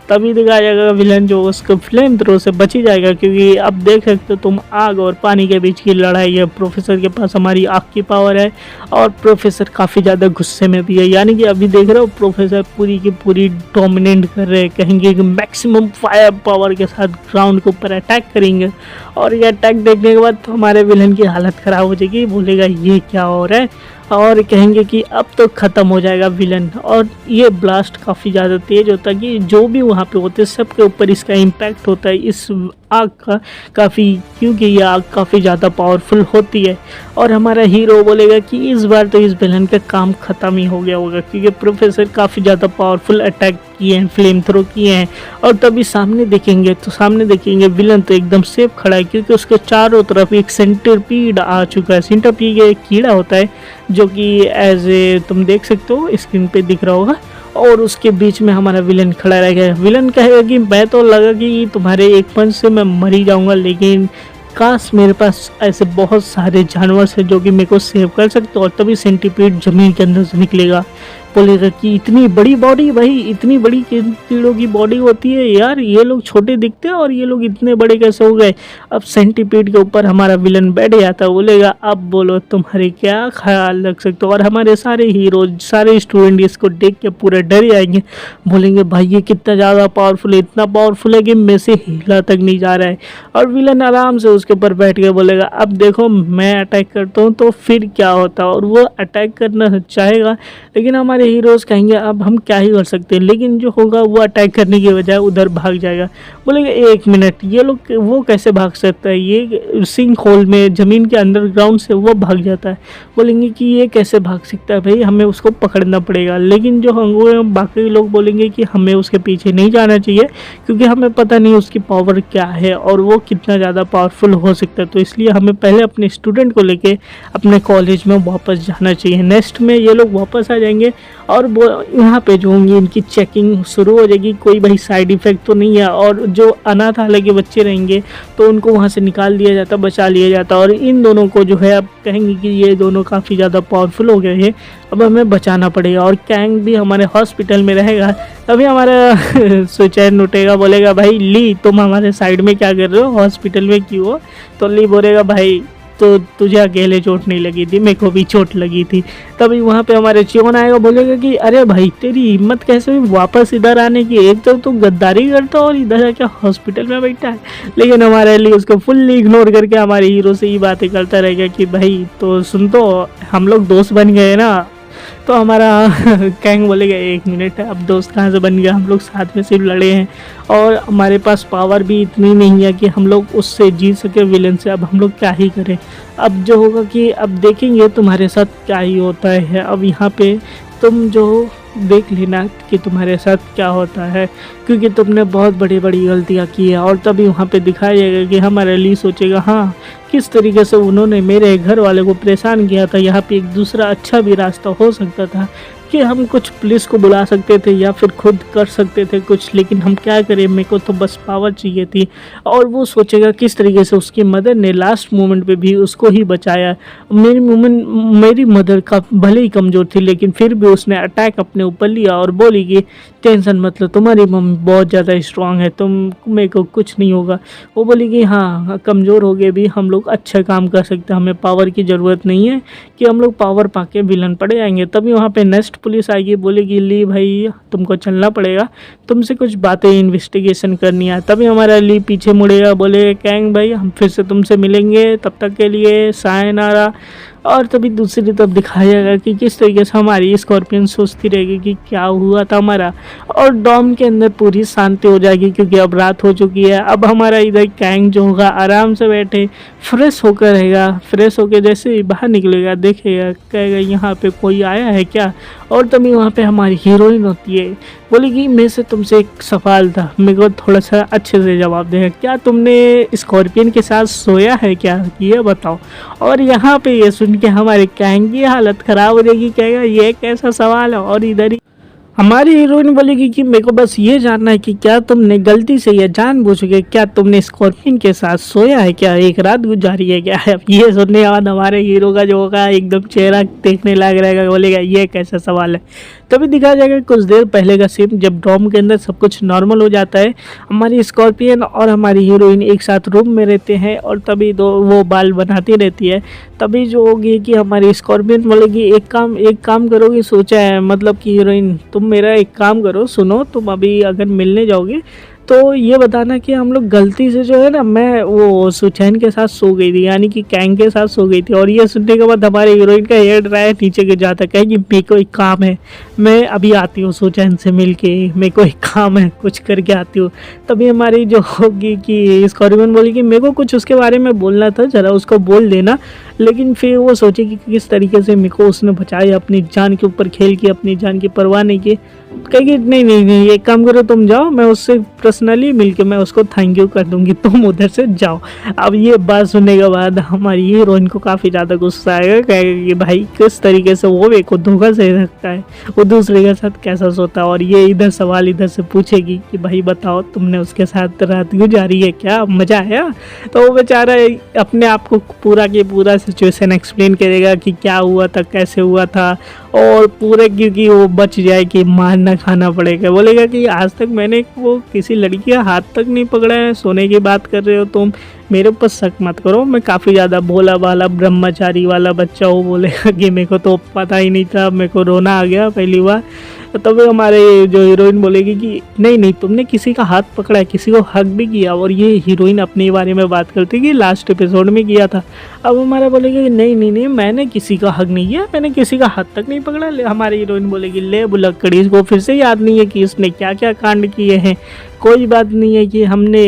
तभी दिखाया जाएगा विलन जो उसको फ्लेम थ्रो से बची जाएगा, क्योंकि अब देख सकते हो तुम आग और पानी के बीच की लड़ाई है। प्रोफेसर के पास हमारी आग की पावर है और प्रोफेसर काफ़ी ज़्यादा गुस्से में भी है, यानी कि अभी देख रहे हो प्रोफेसर पूरी की पूरी डोमिनेट कर रहे हैं, कहेंगे कि मैक्सिमम फायर पावर के साथ ग्राउंड के ऊपर अटैक करेंगे। और ये अटैक देखने के बाद तो हमारे विलन की हालत ख़राब हो जाएगी, बोलेगा ये क्या हो रहा है, और कहेंगे कि अब तो ख़त्म हो जाएगा विलन। और ये ब्लास्ट काफ़ी ज़्यादा तेज़ होता है कि जो भी वहाँ पे होते हैं सबके ऊपर इसका इम्पैक्ट होता है इस आग का काफ़ी, क्योंकि ये आग काफ़ी ज़्यादा पावरफुल होती है। और हमारा हीरो बोलेगा कि इस बार तो इस विलन का काम ख़त्म ही हो गया होगा, क्योंकि प्रोफेसर काफ़ी ज़्यादा पावरफुल अटैक किए हैं, फ्लेम थ्रो किए हैं। और तभी सामने देखेंगे विलन तो एकदम सेफ खड़ा है, क्योंकि उसके चारों तरफ एक सेंटिपीड आ चुका है। सेंटिपीड एक कीड़ा होता है जो कि एज ए तुम देख सकते हो स्क्रीन पे दिख रहा होगा, और उसके बीच में हमारा विलन खड़ा रहेगा। विलन कहेगा कि मैं तो लगा कि तुम्हारे एक पंच से मैं मर ही जाऊंगा, लेकिन काश मेरे पास ऐसे बहुत सारे जानवर हैं जो कि मेरे को सेव कर सकते। और तभी सेंटीपीड जमीन के अंदर से निकलेगा, बोलेगा कि इतनी बड़ी बॉडी भाई, इतनी बड़ी कीड़ों की बॉडी होती है यार, ये लोग छोटे दिखते हैं और ये लोग इतने बड़े कैसे हो गए। अब सेंटीपीड के ऊपर हमारा विलन बैठ जाता है, बोलेगा अब बोलो तुम्हारे क्या ख्याल रख सकते हो। और हमारे सारे हीरो सारे स्टूडेंट इसको देख के पूरे डर जाएंगे, बोलेंगे भाई ये कितना ज़्यादा पावरफुल है, इतना पावरफुल है कि मेरे से हिला तक नहीं जा रहा है। और विलन आराम से उसके ऊपर बैठ के बोलेगा अब देखो मैं अटैक करता हूँ तो फिर क्या होता है। और वो अटैक करना चाहेगा, लेकिन हमारे हीरोज कहेंगे अब हम क्या ही कर सकते हैं। लेकिन जो होगा वो अटैक करने की बजाय उधर भाग जाएगा, बोलेंगे एक मिनट ये लोग वो कैसे भाग सकता है, ये सिंक होल में ज़मीन के अंडरग्राउंड से वो भाग जाता है। बोलेंगे कि ये कैसे भाग सकता है भाई, हमें उसको पकड़ना पड़ेगा। लेकिन जो होंगे बाकी लोग बोलेंगे कि हमें उसके पीछे नहीं जाना चाहिए, क्योंकि हमें पता नहीं उसकी पावर क्या है और वो कितना ज़्यादा पावरफुल हो सकता है। तो इसलिए हमें पहले अपने स्टूडेंट को लेके अपने कॉलेज में वापस जाना चाहिए। नेक्स्ट में ये लोग वापस आ जाएंगे और वो यहाँ पे जो होंगी इनकी चेकिंग शुरू हो जाएगी, कोई भाई साइड इफ़ेक्ट तो नहीं है। और जो अनाथालय के बच्चे रहेंगे तो उनको वहाँ से निकाल दिया जाता, बचा लिया जाता। और इन दोनों को जो है अब कहेंगे कि ये दोनों काफ़ी ज़्यादा पावरफुल हो गए हैं, अब हमें बचाना पड़ेगा। और कैंग भी हमारे हॉस्पिटल में रहेगा। तभी हमारा सुचैन उठेगा, बोलेगा भाई ली तुम हमारे साइड में क्या कर रहे हो, हॉस्पिटल में क्यों हो। तो ली बोलेगा भाई तो तुझे अकेले चोट नहीं लगी थी, मेरे को भी चोट लगी थी। तभी वहाँ पे हमारे चियोन आएगा, बोलेगा कि अरे भाई तेरी हिम्मत कैसे हुई वापस इधर आने की, एक तो तू गद्दारी करता और इधर आके हॉस्पिटल में बैठा है। लेकिन हमारे लिए उसको फुल्ली इग्नोर करके हमारे हीरो से ही बातें करता रहेगा कि भाई तो सुन तो हम लोग दोस्त बन गए ना। तो हमारा कैंग बोलेगा एक मिनट अब दोस्त कहाँ से बन गया, हम लोग साथ में सिर्फ लड़े हैं और हमारे पास पावर भी इतनी नहीं है कि हम लोग उससे जीत सके विलन से, अब हम लोग क्या ही करें। अब जो होगा कि अब देखेंगे तुम्हारे साथ क्या ही होता है। अब यहाँ पे तुम जो देख लेना कि तुम्हारे साथ क्या होता है, क्योंकि तुमने बहुत बड़ी बड़ी गलतियाँ की है। और तभी वहाँ पे दिखाया जाएगा कि हमारे लिए सोचेगा हाँ किस तरीके से उन्होंने मेरे घर वाले को परेशान किया था। यहाँ पे एक दूसरा अच्छा भी रास्ता हो सकता था कि हम कुछ पुलिस को बुला सकते थे या फिर खुद कर सकते थे कुछ, लेकिन हम क्या करें, मेरे को तो बस पावर चाहिए थी। और वो सोचेगा किस तरीके से उसकी मदर ने लास्ट मोमेंट पे भी उसको ही बचाया। मेरी मदर का भले ही कमज़ोर थी, लेकिन फिर भी उसने अटैक अपने ऊपर लिया और बोली कि टेंशन मत लो, तुम्हारी मम्मी बहुत ज़्यादा स्ट्रांग है, मेरे को कुछ नहीं होगा। वो बोली कि हाँ कमज़ोर हो गए भी हम लोग अच्छा काम कर सकते हैं, हमें पावर की ज़रूरत नहीं है कि हम लोग पावर पाके विलन पड़े जाएंगे। तभी वहाँ पे नेक्स्ट पुलिस आएगी, बोलेगी ली भाई तुमको चलना पड़ेगा, तुमसे कुछ बातें इन्वेस्टिगेशन करनी है। तभी हमारा ली पीछे मुड़ेगा, बोले कैंग भाई हम फिर से तुमसे मिलेंगे, तब तक के लिए सायनारा। और तभी दूसरी तरफ दिखाया जाएगा कि किस तरीके से हमारी स्कॉर्पियन सोचती रहेगी कि क्या हुआ था हमारा, और डॉम के अंदर पूरी शांति हो जाएगी क्योंकि अब रात हो चुकी है। अब हमारा इधर कैंग जो होगा आराम से बैठे फ्रेश होकर रहेगा। फ्रेश होकर जैसे ही बाहर निकलेगा देखेगा, कहेगा यहाँ पे कोई आया है क्या, और तभी वहाँ पे हमारी हीरोइन होती है, बोलेगी मेरे से तुमसे एक सवाल था, मेरे को थोड़ा सा अच्छे से जवाब देगा, क्या तुमने स्कॉर्पियन के साथ सोया है क्या, ये बताओ। और यहाँ पे ये सुन के हमारे कैंग की हालत ख़राब हो जाएगी, कहेगा ये कैसा सवाल है। और इधर ही हमारी हीरोइन बोलेगी कि मेरे को बस ये जानना है कि क्या तुमने गलती से या जानबूझ के क्या तुमने स्कॉर्पियन के साथ सोया है क्या, एक रात गुजारी है क्या। अब ये सुनने के बाद हमारे हीरो का जो होगा एकदम चेहरा देखने लग रहेगा, बोलेगा ये कैसा सवाल है। तभी दिखाया जाएगा कुछ देर पहले का सीन, जब डॉम के अंदर सब कुछ नॉर्मल हो जाता है, हमारी स्कॉर्पियन और हमारी हीरोइन एक साथ रूम में रहते हैं और तभी वो बाल बनाती रहती है। तभी जो होगी कि हमारी स्कॉर्पियन बोलेगी एक काम करोगी, सोचा है, मतलब कि हीरोइन तुम मेरा एक काम करो, सुनो, तुम अभी अगर मिलने जाओगे तो ये बताना कि हम लोग गलती से जो है ना, मैं वो सुचैन के साथ सो गई थी, यानी कि कैंग के साथ सो गई थी। और ये सुनने के बाद हमारे हीरोइन का हेयर ड्रायर नीचे गिर जाता है, कहेगी मेरे को एक काम है, मैं अभी आती हूँ सुचैन से मिल के, मेरे को एक काम है, कुछ करके आती हूँ। तभी हमारी जो होगी कि स्कॉर्पियन बोलेगी मेरे को कुछ उसके बारे में बोलना था, ज़रा उसको बोल देना। लेकिन फिर वो सोचेगी कि किस तरीके से मेरे को उसने बचाया, अपनी जान के ऊपर खेल की, अपनी जान की परवाह नहीं की। कहेगी नहीं नहीं नहीं, एक काम करो, तुम जाओ, मैं उससे पर्सनली मिलके मैं उसको थैंक यू कर दूंगी, तुम उधर से जाओ। अब ये बात सुनने के बाद हमारी हीरोइन को काफ़ी ज़्यादा गुस्सा आएगा, कहेगा कि भाई किस तरीके से वो मेरे को धोखा से रखता है, वो दूसरे के साथ कैसा सोता है। और ये इधर सवाल इधर से पूछेगी कि भाई बताओ तुमने उसके साथ रात गुजारी है क्या, मज़ा आया। तो वो बेचारा अपने आप को पूरा के पूरा सिचुएशन एक्सप्लेन करेगा कि क्या हुआ था, कैसे हुआ था, और पूरे क्योंकि वो बच जाए कि मार ना खाना पड़ेगा। बोलेगा कि आज तक मैंने वो किसी लड़की का हाथ तक नहीं पकड़ा है, सोने की बात कर रहे हो तुम, मेरे ऊपर शक मत करो, मैं काफ़ी ज़्यादा भोला भाला ब्रह्मचारी वाला बच्चा हूँ। बोलेगा कि मेरे को तो पता ही नहीं था, मेरे को रोना आ गया पहली बार। तब हमारे जो हीरोइन बोलेगी कि नहीं नहीं, तुमने किसी का हाथ पकड़ा है, किसी को हक भी किया। और ये हीरोइन अपने बारे में बात करती कि लास्ट एपिसोड में किया था। अब हमारा बोलेगा कि नहीं नहीं नहीं, मैंने किसी का हक नहीं किया, मैंने किसी का हाथ तक नहीं पकड़ा। हमारी हीरोइन बोलेगी ले बुलक्कड़ी, इसको फिर से याद नहीं है कि इसने क्या क्या कांड किए हैं। कोई बात नहीं है कि हमने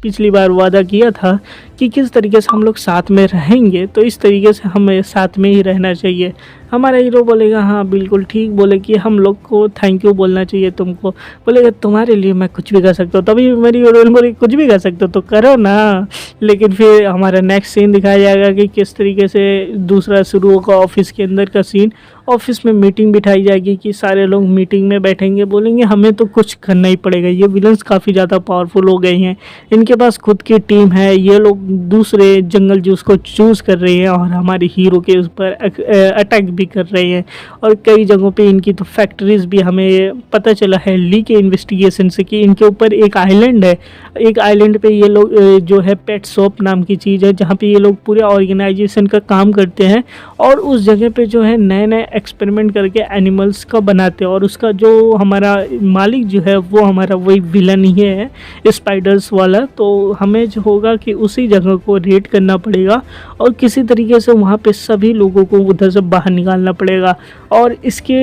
पिछली बार वादा किया था कि किस तरीके से हम लोग साथ में रहेंगे, तो इस तरीके से हमें साथ में ही रहना चाहिए। हमारा हीरो बोलेगा हाँ बिल्कुल ठीक, बोले कि हम लोग को थैंक यू बोलना चाहिए तुमको। बोलेगा तुम्हारे लिए मैं कुछ भी कर सकता हूँ। तभी मेरी हीरोइन बोले कुछ भी कर सकते हो तो करो ना। लेकिन फिर हमारा नेक्स्ट सीन दिखाया जाएगा कि किस तरीके से दूसरा शुरू होगा, ऑफिस के अंदर का सीन। ऑफिस में मीटिंग बिठाई जाएगी कि सारे लोग मीटिंग में बैठेंगे, बोलेंगे हमें तो कुछ करना ही पड़ेगा, ये विलन्स काफ़ी ज़्यादा पावरफुल हो गए हैं, इनके पास खुद की टीम है, ये लोग दूसरे जंगल जूस को चूज़ कर रहे हैं और हमारे हीरो के ऊपर अटैक भी कर रहे हैं। और कई जगहों पे इनकी तो फैक्ट्रीज भी हमें पता चला है ली के इन्वेस्टिगेशन से कि इनके ऊपर एक आइलैंड है, एक आइलैंड पे ये लोग जो है पेट शॉप नाम की चीज़ है, जहाँ पे ये लोग पूरे ऑर्गेनाइजेशन का काम करते हैं और उस जगह पे जो है नए नए एक्सपेरिमेंट करके एनिमल्स का बनाते हैं। और उसका जो हमारा मालिक जो है वो हमारा वही विलन ही है, स्पाइडर्स वाला। तो हमें जो होगा कि उसी जगह को रेड करना पड़ेगा और किसी तरीके से वहाँ पे सभी लोगों को उधर से बाहर निकालना पड़ेगा। और इसके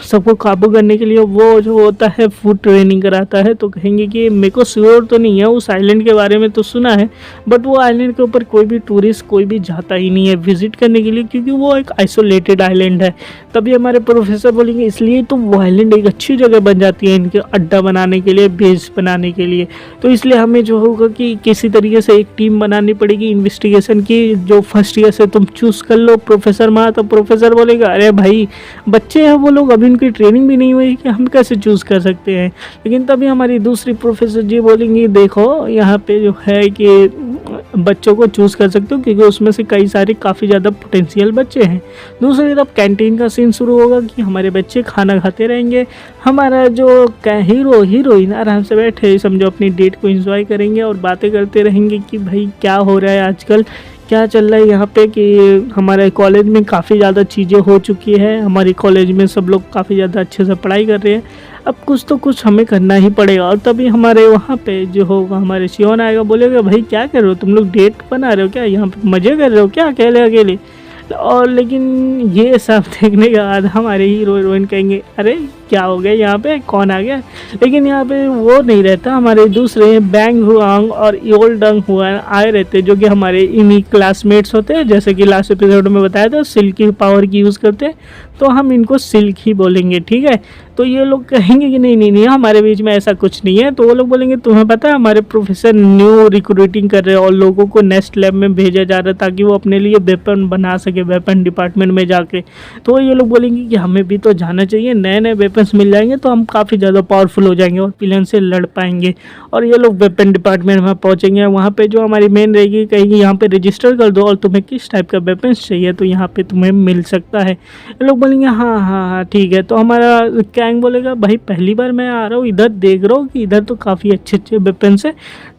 सबको काबू करने के लिए वो जो होता है फूड ट्रेनिंग कराता है। तो कहेंगे कि मेरे को श्योर तो नहीं है, उस आइलैंड के बारे में तो सुना है, बट वो आइलैंड के ऊपर कोई भी टूरिस्ट कोई भी जाता ही नहीं है विजिट करने के लिए, क्योंकि वो एक आइसोलेटेड आइलैंड है। तभी हमारे प्रोफेसर बोलेंगे इसलिए तो वो आइलैंड एक अच्छी जगह बन जाती है इनके अड्डा बनाने के लिए, बेस बनाने के लिए। तो इसलिए हमें जो होगा कि किसी तरीके से एक टीम बनानी पड़ेगी इन्वेस्टिगेशन की, जो फर्स्ट ईयर से तुम चूज़ कर लो प्रोफेसर माँ। तो प्रोफेसर बोलेगा अरे भाई बच्चे हैं वो लोग, अभी उनकी ट्रेनिंग भी नहीं हुई कि हम कैसे चूज़ कर सकते हैं। लेकिन तभी हमारी दूसरी प्रोफेसर जी बोलेंगी देखो यहाँ पे जो है कि बच्चों को चूज़ कर सकते हो क्योंकि उसमें से कई सारे काफ़ी ज़्यादा पोटेंशियल बच्चे हैं। दूसरी तरफ कैंटीन का सीन शुरू होगा कि हमारे बच्चे खाना खाते रहेंगे, हमारा जो हीरो हीरोइन आराम से बैठे समझो अपनी डेट को एंजॉय करेंगे और बातें करते रहेंगे कि भाई क्या हो रहा है आजकल, क्या चल रहा है यहाँ पे। कि हमारे कॉलेज में काफ़ी ज़्यादा चीज़ें हो चुकी है, हमारे कॉलेज में सब लोग काफ़ी ज़्यादा अच्छे से पढ़ाई कर रहे हैं, अब कुछ तो कुछ हमें करना ही पड़ेगा। और तभी हमारे वहाँ पे जो होगा हमारे शिवन आएगा, बोलेगा भाई क्या कर रहे हो तुम लोग, डेट बना रहे हो क्या, यहाँ पे मज़े कर रहे हो क्या अकेले अकेले। और लेकिन ये सब देखने के बाद हमारे हीरो हीरोइन कहेंगे अरे क्या हो गया, यहाँ पे कौन आ गया। लेकिन यहाँ पे वो नहीं रहता, हमारे दूसरे बैंग हुआंग और योल डंग हुआन आए रहते जो कि हमारे इन्हीं क्लासमेट्स होते हैं। जैसे कि लास्ट एपिसोड में बताया था सिल्क की पावर की यूज़ करते हैं, तो हम इनको सिल्क ही बोलेंगे, ठीक है। तो ये लोग कहेंगे कि नहीं नहीं नहीं हमारे बीच में ऐसा कुछ नहीं है। तो वो लोग बोलेंगे तुम्हें पता है हमारे प्रोफेसर न्यू रिक्रूटिंग कर रहे हैं और लोगों को नेक्स्ट लैब में भेजा जा रहा है ताकि वो अपने लिए वेपन बना सके वेपन डिपार्टमेंट में जाके। तो ये लोग बोलेंगे कि हमें भी तो जाना चाहिए, नए नए वेपन्स मिल जाएंगे तो हम काफ़ी ज़्यादा पावरफुल हो जाएंगे और विलन से लड़ पाएंगे। और ये लोग वेपन डिपार्टमेंट में पहुँचेंगे, वहाँ पर जो हमारी मेन रहेगी कहेगी यहाँ पर रजिस्टर कर दो और तुम्हें किस टाइप का वेपन्स चाहिए तो यहाँ पर तुम्हें मिल सकता है। ये लोग बोलेंगे हाँ हाँ हाँ ठीक है। तो हमारा कैंग बोलेगा भाई पहली बार मैं आ रहा हूँ इधर, देख रहा हूँ कि इधर तो काफ़ी अच्छे अच्छे वेपन्स है।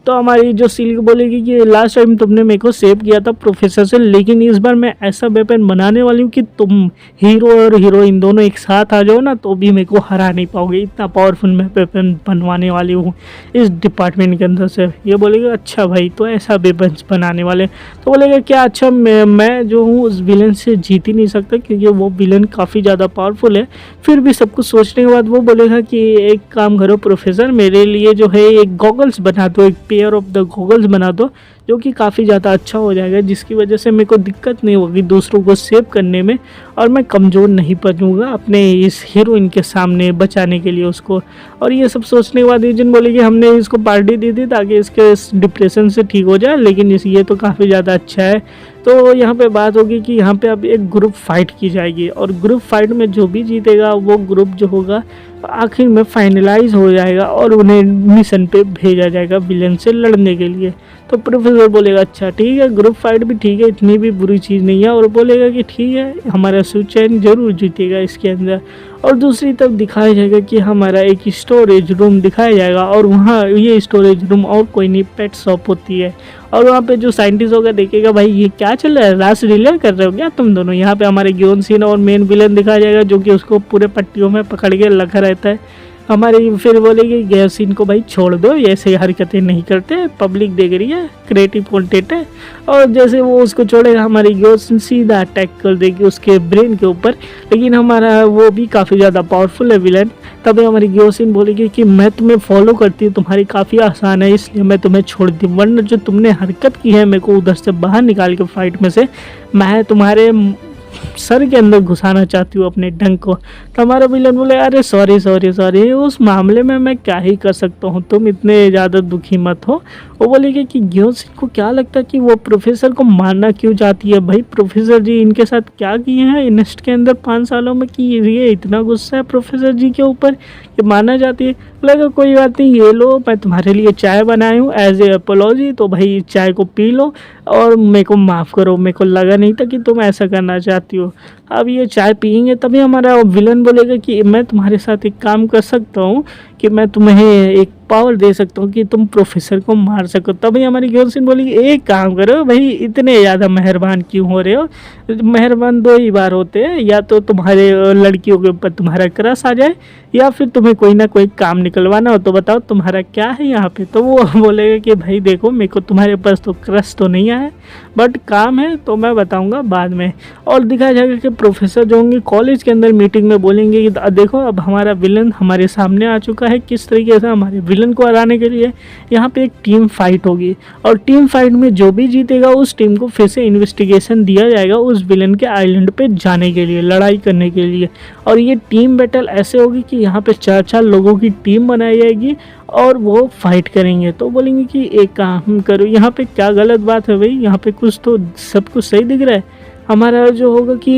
तो हमारी जो सिल्क बोलेगी कि लास्ट टाइम तुमने मेरे को सेव किया था प्रोफेसर से, लेकिन इस बार मैं ऐसा वेपन बनाने वाली हूँ कि तुम हीरो और हीरोइन दोनों एक साथ आ जाओ ना तो भी मेरे को हरा नहीं पाओगे, इतना पावरफुल मैं वेपन बनवाने वाली हूँ इस डिपार्टमेंट के अंदर से। ये बोलेगा अच्छा भाई तो ऐसा वेपन बनाने वाले। तो बोलेगा क्या अच्छा मैं जो हूँ उस विलन से जीत ही नहीं सकता क्योंकि वो विलन काफ़ी ज़्यादा पावरफुल है। फिर भी सब कुछ सोचने के बाद वो बोलेगा कि एक काम करो प्रोफेसर, मेरे लिए जो है एक गॉगल्स बना दो, एक पेयर ऑफ द गॉगल्स बना दो जो कि काफ़ी ज़्यादा अच्छा हो जाएगा, जिसकी वजह से मेरे को दिक्कत नहीं होगी दूसरों को सेव करने में और मैं कमज़ोर नहीं पड़ूंगा अपने इस हीरोइन के सामने बचाने के लिए उसको। और ये सब सोचने के बाद यूजिन बोलेगी हमने इसको पार्टी दी थी ताकि इसके डिप्रेशन से ठीक हो जाए, लेकिन ये तो काफ़ी ज़्यादा अच्छा है। तो यहाँ पे बात होगी कि यहाँ पे अब एक ग्रुप फाइट की जाएगी और ग्रुप फाइट में जो भी जीतेगा वो ग्रुप जो होगा आखिर में फाइनलाइज हो जाएगा और उन्हें मिशन पे भेजा जाएगा विलन से लड़ने के लिए। तो प्रोफेसर बोलेगा अच्छा ठीक है ग्रुप फाइट भी ठीक है, इतनी भी बुरी चीज़ नहीं है, और बोलेगा कि ठीक है हमारा सुचैन जरूर जीतेगा इसके अंदर। और दूसरी तरफ दिखाया जाएगा कि हमारा एक स्टोरेज रूम दिखाया जाएगा और वहाँ ये स्टोरेज रूम और कोई नहीं पेट शॉप होती है। और वहाँ पे जो साइंटिस्ट होगा देखेगा भाई ये क्या चल रहा है, रास रिले कर रहे हो क्या तुम दोनों। यहाँ पे हमारे ग्योन सीन और मेन विलन दिखाया जाएगा जो कि उसको पूरे पट्टियों में पकड़ के रखा रहता है। हमारी फिर बोलेगी गैसिन को भाई छोड़ दो, ऐसे हरकतें नहीं करते, पब्लिक देख रही है, क्रिएटिव कंटेंट है। और जैसे वो उसको छोड़ेगा हमारी गैसिन सीधा अटैक कर देगी उसके ब्रेन के ऊपर, लेकिन हमारा वो भी काफ़ी ज़्यादा पावरफुल है विलन। तभी हमारी गैसिन बोलेगी कि मैं तुम्हें फॉलो करती हूँ, तुम्हारी काफ़ी आसान है इसलिए मैं तुम्हें छोड़ दी, वरना जो तुमने हरकत की है मेरे को उधर से बाहर निकाल के फाइट में से मैं तुम्हारे सर के अंदर घुसाना चाहती हूँ अपने डंक को। तो हमारा विलन बोले अरे सॉरी सॉरी सॉरी, उस मामले में मैं क्या ही कर सकता हूँ, तुम इतने ज़्यादा दुखी मत हो। वो बोलेगी कि ग्योसिन को क्या लगता है कि वो प्रोफेसर को मारना क्यों चाहती है, भाई प्रोफेसर जी इनके साथ क्या किए हैं इनेस्ट के अंदर 5 सालों में कि ये इतना गुस्सा है प्रोफेसर जी के ऊपर कि मारना चाहती है। बोलेगा कोई बात नहीं, ये लो मैं तुम्हारे लिए चाय बनाई हूँ एज ए अपोलॉजी, तो भाई चाय को पी लो और मेरे को माफ़ करो, मेरे को लगा नहीं था कि तुम ऐसा करना चाहती हो। अब ये चाय पियेंगे तभी हमारा विलन बोलेगा कि मैं तुम्हारे साथ एक काम कर सकता हूँ कि मैं तुम्हें एक पावर दे सकता हूँ कि तुम प्रोफेसर को मार सको। तभी हमारी ग्योसिन बोलेगी एक काम करो भाई, इतने ज़्यादा मेहरबान क्यों हो रहे हो, मेहरबान 2 ही बार होते हैं, या तो तुम्हारे लड़कियों के ऊपर तुम्हारा क्रश आ जाए या फिर तुम्हें कोई ना कोई काम निकलवाना हो, तो बताओ तुम्हारा क्या है यहाँ पे। तो वो बोलेगा कि भाई देखो मेरे को तुम्हारे पास तो क्रश तो नहीं आया बट काम है तो मैं बताऊँगा बाद में। और दिखाया जाएगा कि प्रोफेसर जो होंगे कॉलेज के अंदर मीटिंग में बोलेंगे कि देखो अब हमारा विलन हमारे सामने आ चुका है, किस तरीके से हमारे विलन को हराने के लिए यहाँ पे एक टीम फाइट होगी और टीम फाइट में जो भी जीतेगा उस टीम को फिर से इन्वेस्टिगेशन दिया जाएगा उस विलन के आइलैंड पे जाने के लिए, लड़ाई करने के लिए। और ये टीम बैटल ऐसे होगी कि यहाँ पे 4-4 लोगों की टीम बनाई जाएगी और वो फाइट करेंगे। तो बोलेंगे कि एक काम करो, यहाँ पे क्या गलत बात है भाई, यहाँ पे कुछ तो सब कुछ सही दिख रहा है। हमारा जो होगा कि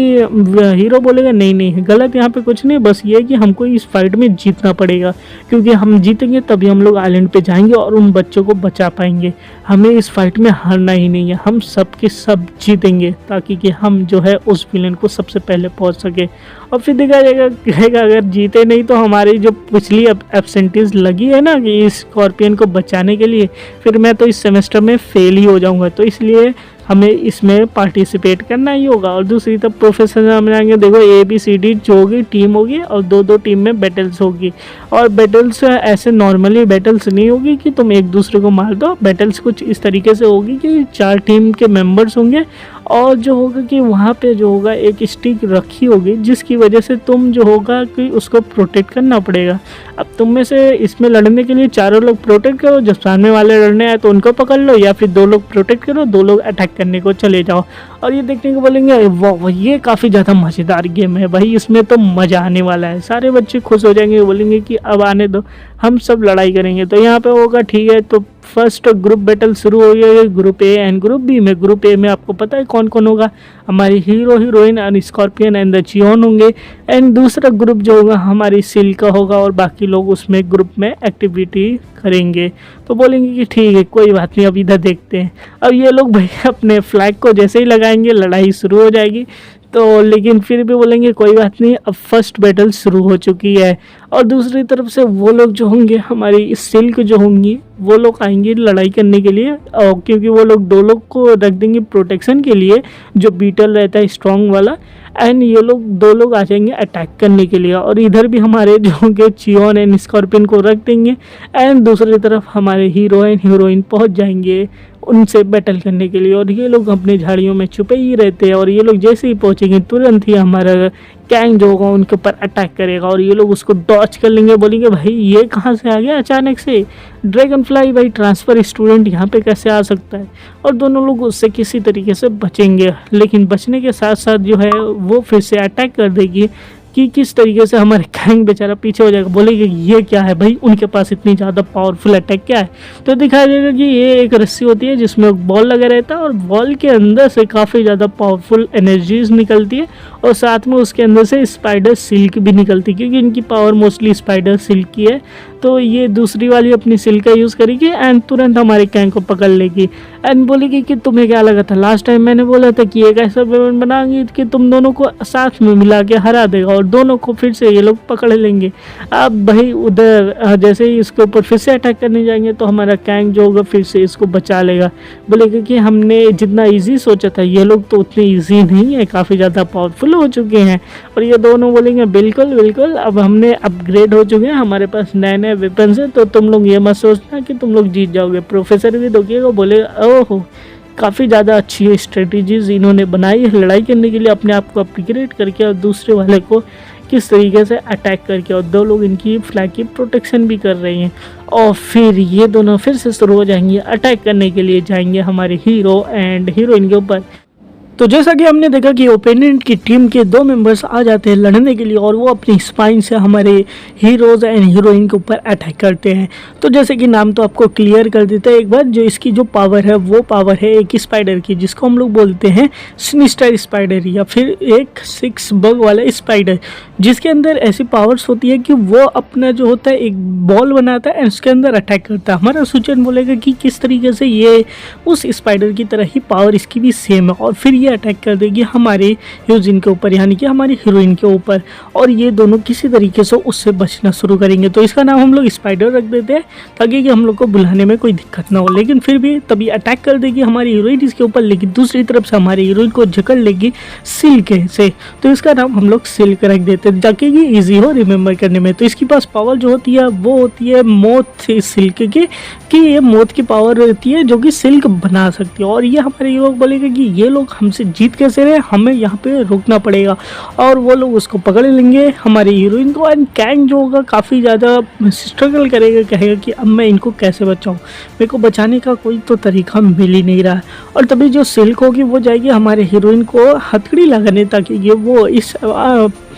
हीरो बोलेगा नहीं नहीं गलत यहाँ पे कुछ नहीं, बस ये है कि हमको इस फाइट में जीतना पड़ेगा क्योंकि हम जीतेंगे तभी हम लोग आइलैंड पे जाएंगे और उन बच्चों को बचा पाएंगे। हमें इस फाइट में हारना ही नहीं है, हम सब के सब जीतेंगे ताकि कि हम जो है उस विलन को सबसे पहले पहुंच सके। और फिर देखा जाएगा कहेगा अगर जीते नहीं तो हमारी जो पिछली एब्सेंटीज लगी है ना कि इस स्कॉर्पियन को बचाने के लिए, फिर मैं तो इस सेमेस्टर में फेल ही हो जाऊँगा, तो इसलिए हमें इसमें पार्टिसिपेट करना ही होगा। और दूसरी तरफ प्रोफेसर हम जाएंगे, देखो ABCD जो होगी टीम होगी और 2-2 टीम में बैटल्स होगी। और बैटल्स ऐसे नॉर्मली बैटल्स नहीं होगी कि तुम एक दूसरे को मार दो, बैटल्स कुछ इस तरीके से होगी कि 4 टीम के मेंबर्स होंगे और जो होगा कि वहाँ पे जो होगा एक स्टिक रखी होगी, जिसकी वजह से तुम जो होगा कि उसको प्रोटेक्ट करना पड़ेगा। अब तुम में से इसमें लड़ने के लिए चारों लोग प्रोटेक्ट करो, जब सामने वाले लड़ने आए तो उनको पकड़ लो, या फिर 2 लोग प्रोटेक्ट करो, 2 लोग अटैक करने को चले जाओ। और ये देखने को बोलेंगे वाह ये काफ़ी ज़्यादा मज़ेदार गेम है भाई, इसमें तो मज़ा आने वाला है। सारे बच्चे खुश हो जाएंगे, बोलेंगे कि अब आने दो, हम सब लड़ाई करेंगे। तो यहाँ पे होगा ठीक है, तो फर्स्ट ग्रुप बैटल शुरू हो गया, group A and group B में। ग्रुप ए में आपको पता है कौन कौन होगा, हमारी hero heroine and scorpion and the Cheon होंगे। एंड दूसरा ग्रुप जो होगा हमारी सिल्क का होगा, और बाकी लोग उसमें ग्रुप में एक्टिविटी करेंगे। तो बोलेंगे कि ठीक है कोई बात नहीं, अब इधर देखते हैं। अब ये लोग भाई अपने फ्लैग को जैसे ही लगाएंगे लड़ाई शुरू हो जाएगी। तो लेकिन फिर भी बोलेंगे कोई बात नहीं, अब फर्स्ट बैटल शुरू हो चुकी है। और दूसरी तरफ से वो लोग जो होंगे हमारी सिल्क जो होंगी, वो लोग आएंगे लड़ाई करने के लिए, और क्योंकि वो लोग 2 लोग को रख देंगे प्रोटेक्शन के लिए, जो बीटल रहता है स्ट्रॉन्ग वाला। एंड ये लोग 2 लोग आ जाएंगे अटैक करने के लिए, और इधर भी हमारे जो होंगे चियोन एंड स्कॉर्पियन को रख देंगे। एंड दूसरी तरफ हमारे हीरो एंड हीरोइन पहुंच जाएंगे उनसे बैटल करने के लिए, और ये लोग अपने झाड़ियों में छुपे ही रहते हैं। और ये लोग जैसे ही पहुंचेंगे तुरंत ही हमारा गैंग जो होगा उनके ऊपर अटैक करेगा, और ये लोग उसको डॉच कर लेंगे। बोलेंगे भाई ये कहाँ से आ गया अचानक से, ड्रैगन फ्लाई भाई ट्रांसफ़र स्टूडेंट यहाँ पे कैसे आ सकता है। और दोनों लोग उससे किसी तरीके से बचेंगे, लेकिन बचने के साथ साथ जो है वो फिर से अटैक कर देगी कि किस तरीके से हमारे गैंग बेचारा पीछे हो जाएगा। बोलेंगे ये क्या है भाई, उनके पास इतनी ज़्यादा पावरफुल अटैक क्या है। तो दिखाया जाएगा कि ये एक रस्सी होती है जिसमें बॉल लगा रहता है, और बॉल के अंदर से काफ़ी ज़्यादा पावरफुल एनर्जीज निकलती है, और साथ में उसके अंदर से स्पाइडर सिल्क भी निकलती है, क्योंकि इनकी पावर मोस्टली स्पाइडर सिल्क की है। तो ये दूसरी वाली अपनी सिल्क का यूज़ करेगी एंड तुरंत हमारे गैंग को पकड़ लेगी। एंड बोलेगी कि तुम्हें क्या लगा था, लास्ट टाइम मैंने बोला था कि एक ऐसा वेपन बनाएंगे कि तुम दोनों को साथ में मिला के हरा देगा, और दोनों को फिर से ये लोग पकड़ लेंगे। अब भाई उधर जैसे ही इसके ऊपर फिर से अटैक करने जाएंगे तो हमारा गैंग जो होगा फिर से इसको बचा लेगा। बोलेगा कि हमने जितना ईजी सोचा था ये लोग तो उतने ईजी नहीं है, काफ़ी ज़्यादा पावरफुल हो चुके हैं। और ये दोनों बोलेंगे बिल्कुल बिल्कुल, अब हमने अपग्रेड हो चुके हैं, हमारे पास नए नए वेपन्स हैं, तो तुम लोग ये मत सोचना कि तुम लोग जीत जाओगे। प्रोफेसर भी देखिएगा, बोले ओहो काफ़ी ज़्यादा अच्छी स्ट्रेटजीज इन्होंने बनाई है लड़ाई करने के लिए, अपने आप को अपग्रेड करके और दूसरे वाले को किस तरीके से अटैक करके, और 2 लोग इनकी फ्लैग की प्रोटेक्शन भी कर रहे हैं। और फिर ये दोनों फिर से शुरू हो जाएंगे अटैक करने के लिए, जाएंगे हमारे हीरो एंड हीरोइन के ऊपर। तो जैसा कि हमने देखा कि ओपोनेंट की टीम के 2 मेंबर्स आ जाते हैं लड़ने के लिए, और वो अपनी स्पाइन से हमारे हीरोज़ एंड हीरोइन के ऊपर अटैक करते हैं। तो जैसे कि नाम तो आपको क्लियर कर देता है एक बार, जो इसकी जो पावर है वो पावर है एक स्पाइडर की, जिसको हम लोग बोलते हैं सिनिस्टर स्पाइडर, या फिर एक 6 बग वाला स्पाइडर, जिसके अंदर ऐसी पावर्स होती है कि वो अपना जो होता है एक बॉल बनाता है एंड उसके अंदर अटैक करता है। हमारा सूचन बोलेगा कि किस तरीके से ये उस स्पाइडर की तरह ही पावर इसकी भी सेम है, और फिर ये अटैक कर देगी हमारे यूजिन के ऊपर, यानी कि हमारी हीरोइन के ऊपर, और ये दोनों किसी तरीके से उससे बचना शुरू करेंगे। तो इसका नाम हम लोग स्पाइडर रख देते हैं ताकि कि हम लोग को बुलाने में कोई दिक्कत ना हो। लेकिन फिर भी तभी अटैक कर देगी हमारी हीरोइन इसके ऊपर, लेकिन दूसरी तरफ से हमारी हीरोइन को जकड़ लेगी सिल्क से, तो इसका नाम हम लोग सिल्क रख देते हैं ताकि ये ईजी हो रिमेंबर करने में। तो इसके पास पावर जो होती है वो होती है मोथ सिल्क की, कि ये मोथ की पावर होती है जो कि सिल्क बना सकती है। और ये हमारे लोग बोलेगा कि ये लोग हमसे जीत कैसे रहे, हमें यहाँ पे रुकना पड़ेगा, और वो लोग उसको पकड़ लेंगे हमारी हीरोइन को। एंड गैंग जो होगा काफ़ी ज़्यादा स्ट्रगल करेगा, कहेगा कि अब मैं इनको कैसे बचाऊँ, मेरे को बचाने का कोई तो तरीका मिल ही नहीं रहा। और तभी जो सिल्क होगी वो जाएगी हमारे हीरोइन को हथकड़ी लगाने ताकि ये वो इस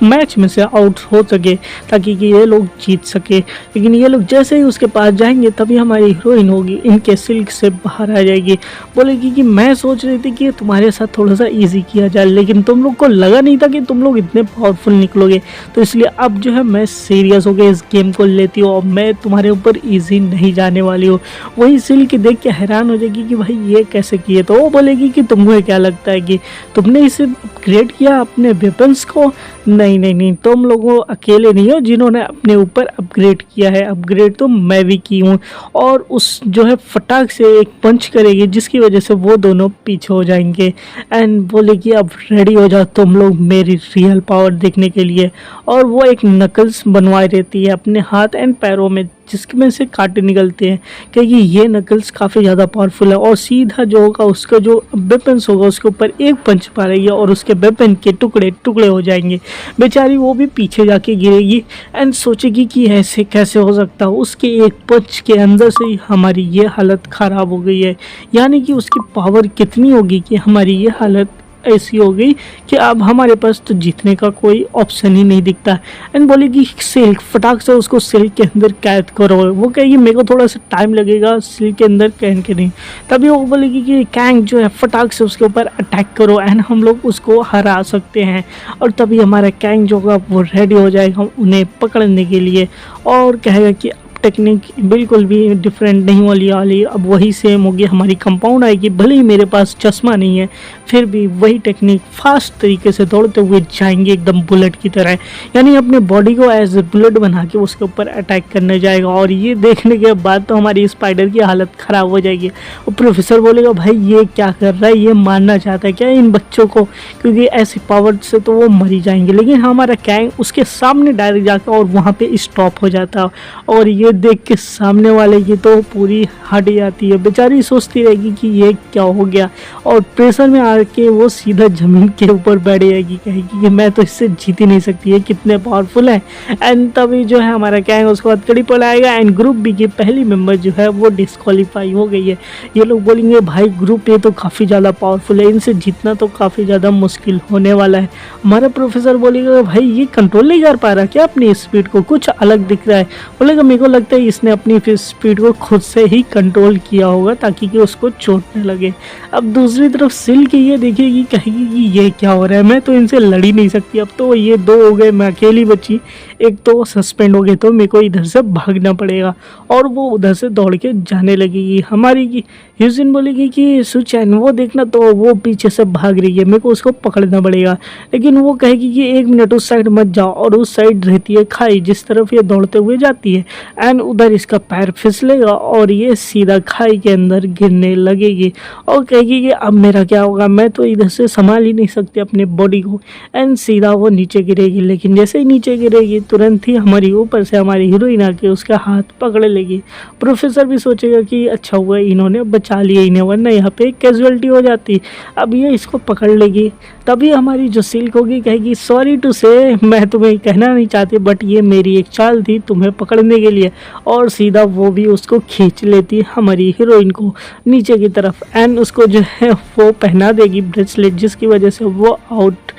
मैच में से आउट हो सके, ताकि कि ये लोग जीत सके। लेकिन ये लोग जैसे ही उसके पास जाएंगे तभी हमारी हीरोइन होगी इनके सिल्क से बाहर आ जाएगी। बोलेगी कि मैं सोच रही थी कि तुम्हारे साथ थोड़ा सा इजी किया जाए, लेकिन तुम लोग को लगा नहीं था कि तुम लोग इतने पावरफुल निकलोगे, तो इसलिए अब जो है मैं सीरियस हो गया इस गेम को लेती हूँ, और मैं तुम्हारे ऊपर ईजी नहीं जाने वाली हूँ। वही सिल्क देख के हैरान हो जाएगी कि भाई ये कैसे किए। तो वो बोलेगी कि तुमको क्या लगता है कि तुमने इसे अपग्रेड किया अपने वेपन्स को? नहीं नहीं नहीं, तुम लोगों अकेले नहीं हो जिन्होंने अपने ऊपर अपग्रेड किया है, अपग्रेड तो मैं भी की हूँ। और उस जो है फटाक से एक पंच करेगी जिसकी वजह से वो दोनों पीछे हो जाएंगे। एंड बोलेगी अब रेडी हो जाओ तुम लोग मेरी रियल पावर देखने के लिए। और वो एक नकल्स बनवाई रहती है अपने हाथ एंड पैरों में, जिसकी में से कांटे निकलते हैं, क्योंकि ये नकल्स काफ़ी ज़्यादा पावरफुल है और सीधा जो होगा उसका जो वेपन्स होगा उसके ऊपर एक पंच मारेगी और उसके वेपन के टुकड़े टुकड़े हो जाएंगे। बेचारी वो भी पीछे जाके गिरेगी एंड सोचेगी कि ऐसे कैसे हो सकता है, उसके एक पंच के अंदर से ही हमारी ये हालत ख़राब हो गई है। यानी कि उसकी पावर कितनी होगी कि हमारी ये हालत ऐसी हो गई कि अब हमारे पास तो जीतने का कोई ऑप्शन ही नहीं दिखता। एंड बोलेगी सिल्क, फटाक से उसको सिल्क के अंदर कैद करो। वो कहेगी मेरे को थोड़ा सा टाइम लगेगा सिल्क के अंदर कैद के नहीं। तभी वो बोलेगी कि कैंग जो है फटाक से उसके ऊपर अटैक करो एंड हम लोग उसको हरा सकते हैं। और तभी हमारा कैंग जो होगा वो रेडी हो जाएगा उन्हें पकड़ने के लिए और कहेगा कि टेक्निक बिल्कुल भी डिफरेंट नहीं वाली अब वही सेम होगी, हमारी कंपाउंड आएगी। भले ही मेरे पास चश्मा नहीं है फिर भी वही टेक्निक फास्ट तरीके से दौड़ते हुए जाएंगे एकदम बुलेट की तरह, यानी अपने बॉडी को एज ए बुलेट बना के उसके ऊपर अटैक करने जाएगा। और ये देखने के बाद तो हमारी स्पाइडर की हालत ख़राब हो जाएगी। और प्रोफेसर बोलेगा भाई ये क्या कर रहा है, ये मारना चाहता है क्या इन बच्चों को, क्योंकि ऐसी पावर से तो वो मरी जाएंगे। लेकिन हमारा कैंग उसके सामने डायरेक्ट जाकर और वहाँ पे स्टॉप हो जाता और ये देख के सामने वाले की तो पूरी हट जाती है। बेचारी सोचती रहेगी कि ये क्या हो गया और प्रेशर में आके वो सीधा ज़मीन के ऊपर बैठ जाएगी, कहेगी कि मैं तो इससे जीत ही नहीं सकती है, कितने पावरफुल है। एंड तभी जो है हमारा कैंग उसको हथकड़ी पड़ाएगा एंड ग्रुप बी की पहली मेंबर जो है वो डिस्क्वालीफाई हो गई है। ये लोग बोलेंगे भाई ग्रुप ए तो काफ़ी ज़्यादा पावरफुल है, इनसे जीतना तो काफ़ी ज़्यादा मुश्किल होने वाला है। हमारा प्रोफेसर बोलेगा भाई ये कंट्रोल नहीं कर पा रहा क्या अपनी स्पीड को, कुछ अलग दिख रहा है। बोलेगा मेरे को लगता है इसने अपनी स्पीड को खुद से ही कंट्रोल किया होगा ताकि कि उसको चोट न लगे। अब दूसरी तरफ सिल्क ये देखेगी, कहेगी कि ये क्या हो रहा है, मैं तो इनसे लड़ ही नहीं सकती, अब तो ये दो हो गए, मैं अकेली बची, एक तो सस्पेंड हो गए तो मेरे को इधर से भागना पड़ेगा। और वो उधर से दौड़ के जाने लगेगी। हमारी की ह्यूजिन बोलेगी कि सुचैन वो देखना तो वो पीछे से भाग रही है, मेरे को उसको पकड़ना पड़ेगा। लेकिन वो कहेगी कि एक मिनट उस साइड मत जाओ, और उस साइड रहती है खाई जिस तरफ ये दौड़ते हुए जाती है एंड उधर इसका पैर फिसलेगा और ये सीधा खाई के अंदर गिरने लगेगी और कहेगी कि अब मेरा क्या होगा, मैं तो इधर से संभाल ही नहीं सकती अपने बॉडी को। एंड सीधा वो नीचे गिरेगी। लेकिन जैसे ही नीचे गिरेगी तुरंत ही हमारी ऊपर से हमारी हीरोइन आके उसका हाथ पकड़ लेगी। प्रोफेसर भी सोचेगा कि अच्छा हुआ इन्होंने बचा लिया इन्हें, वरना यहाँ पे कैजुअलिटी हो जाती। अब ये इसको पकड़ लेगी। तभी हमारी जो सिल्क होगी कहेगी सॉरी टू से, मैं तुम्हें कहना नहीं चाहती बट ये मेरी एक चाल थी तुम्हें पकड़ने के लिए। और सीधा वो भी उसको खींच लेती है हमारी हीरोइन को नीचे की तरफ एंड उसको जो है वो पहना देगी ब्रेसलेट, जिसकी वजह से वो आउट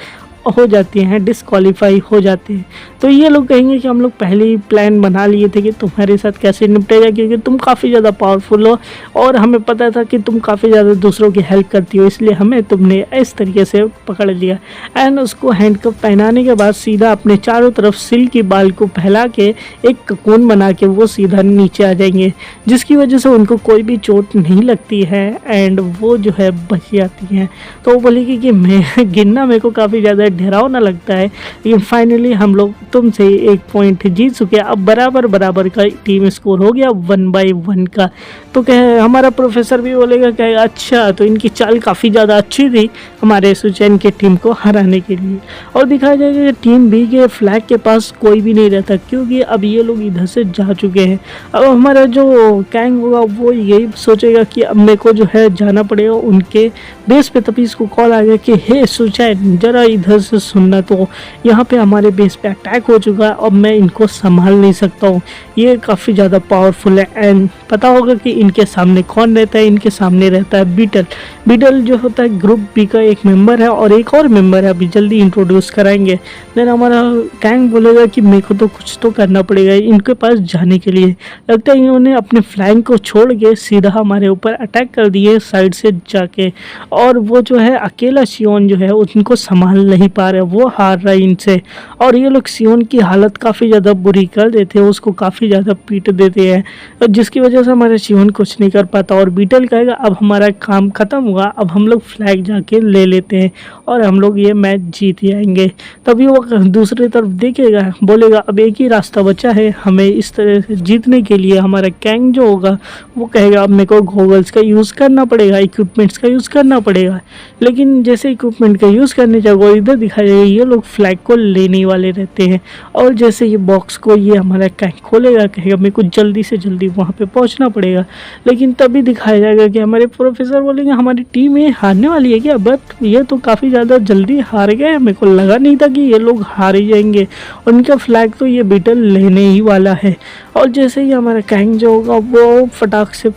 हो जाती हैं, डिस्क्वालीफाई हो जाते हैं। तो ये लोग कहेंगे कि हम लोग पहले ही प्लान बना लिए थे कि तुम्हारे साथ कैसे निपटेगा, क्योंकि तुम काफ़ी ज़्यादा पावरफुल हो और हमें पता था कि तुम काफ़ी ज़्यादा दूसरों की हेल्प करती हो, इसलिए हमें तुमने इस तरीके से पकड़ लिया। एंड उसको हैंडकफ पहनाने के बाद सीधा अपने चारों तरफ सिल्क की बाल को फैला के एक ककून बना के वो सीधा नीचे आ जाएंगे, जिसकी वजह से उनको कोई भी चोट नहीं लगती है एंड वो जो है बच जाती हैं। तो वो बोलेगी कि मैं गिनना मेरे को काफ़ी ज़्यादा डरावना लगता है, लेकिन फाइनली हम लोग तुमसे एक पॉइंट जीत चुके हैं। अब बराबर का टीम स्कोर हो गया 1-1 का। तो कहे हमारा प्रोफेसर भी बोलेगा कहेगा अच्छा तो इनकी चाल काफ़ी ज़्यादा अच्छी थी हमारे सुचैन के टीम को हराने के लिए। और दिखाया जाएगा कि टीम बी के फ्लैग के पास कोई भी नहीं रहता, क्योंकि अब ये लोग इधर से जा चुके हैं। अब हमारा जो कैंग होगा वो यही सोचेगा कि अब मेरे को जो है जाना पड़ेगा उनके बेस पे। तभी इसको कॉल आ गया कि हे सुचैन जरा इधर से सुनना, तो यहाँ पे हमारे बेस पे अटैक हो चुका है, अब मैं इनको संभाल नहीं सकता हूँ, ये काफ़ी ज़्यादा पावरफुल है। एंड पता होगा कि इनके सामने कौन रहता है, इनके सामने रहता है बीटल। बीटल जो होता है ग्रुप बी का एक मेंबर है और एक और मेंबर है अभी जल्दी इंट्रोड्यूस कराएंगे। देन हमारा कैंग बोलेगा कि मेरे को तो कुछ तो करना पड़ेगा इनके पास जाने के लिए। लगता है इन्होंने अपने फ्लैंक को छोड़ के सीधा हमारे ऊपर अटैक कर दिए साइड से जाके, और वो जो है अकेला सियोन जो है उनको संभाल नहीं पा रहे, वो हार रहा है इनसे। और ये लोग सियोन की हालत काफ़ी ज़्यादा बुरी कर देते हैं, उसको काफ़ी ज़्यादा पीट देते हैं, जिसकी वजह से हमारे सियोन कुछ नहीं कर पाता। और बीटल कहेगा अब हमारा काम ख़त्म हुआ, अब हम लोग फ्लैग जाके ले लेते हैं और हम लोग ये मैच जीत ही आएंगे। तभी वो दूसरी तरफ देखेगा, बोलेगा अब एक ही रास्ता बचा है हमें इस तरह से जीतने के लिए। हमारा कैंग जो होगा वो कहेगा अब मेरे को गॉगल्स का यूज़ करना पड़ेगा, इक्विपमेंट्स का यूज़ करना पड़ेगा। लेकिन जैसे इक्विपमेंट का यूज़ करने जाओ इधर दिखाया जाएगा ये लोग फ्लैग को लेने वाले रहते हैं। और जैसे ये बॉक्स को ये हमारा कैंग खोलेगा, कहेगा मेरे को जल्दी से जल्दी वहाँ पे पहुँचना पड़ेगा, लेकिन तभी दिखाया जाएगा कि हमारे प्रोफेसर बोलेंगे हमारी टीम ये हारने वाली है क्या, बट ये तो काफ़ी ज़्यादा जल्दी हार गए, मेरे को लगा नहीं था कि ये लोग हार ही जाएंगे, उनका फ्लैग तो ये बीटल लेने ही वाला है। और जैसे ही हमारा कैंग जो होगा वो फटाक से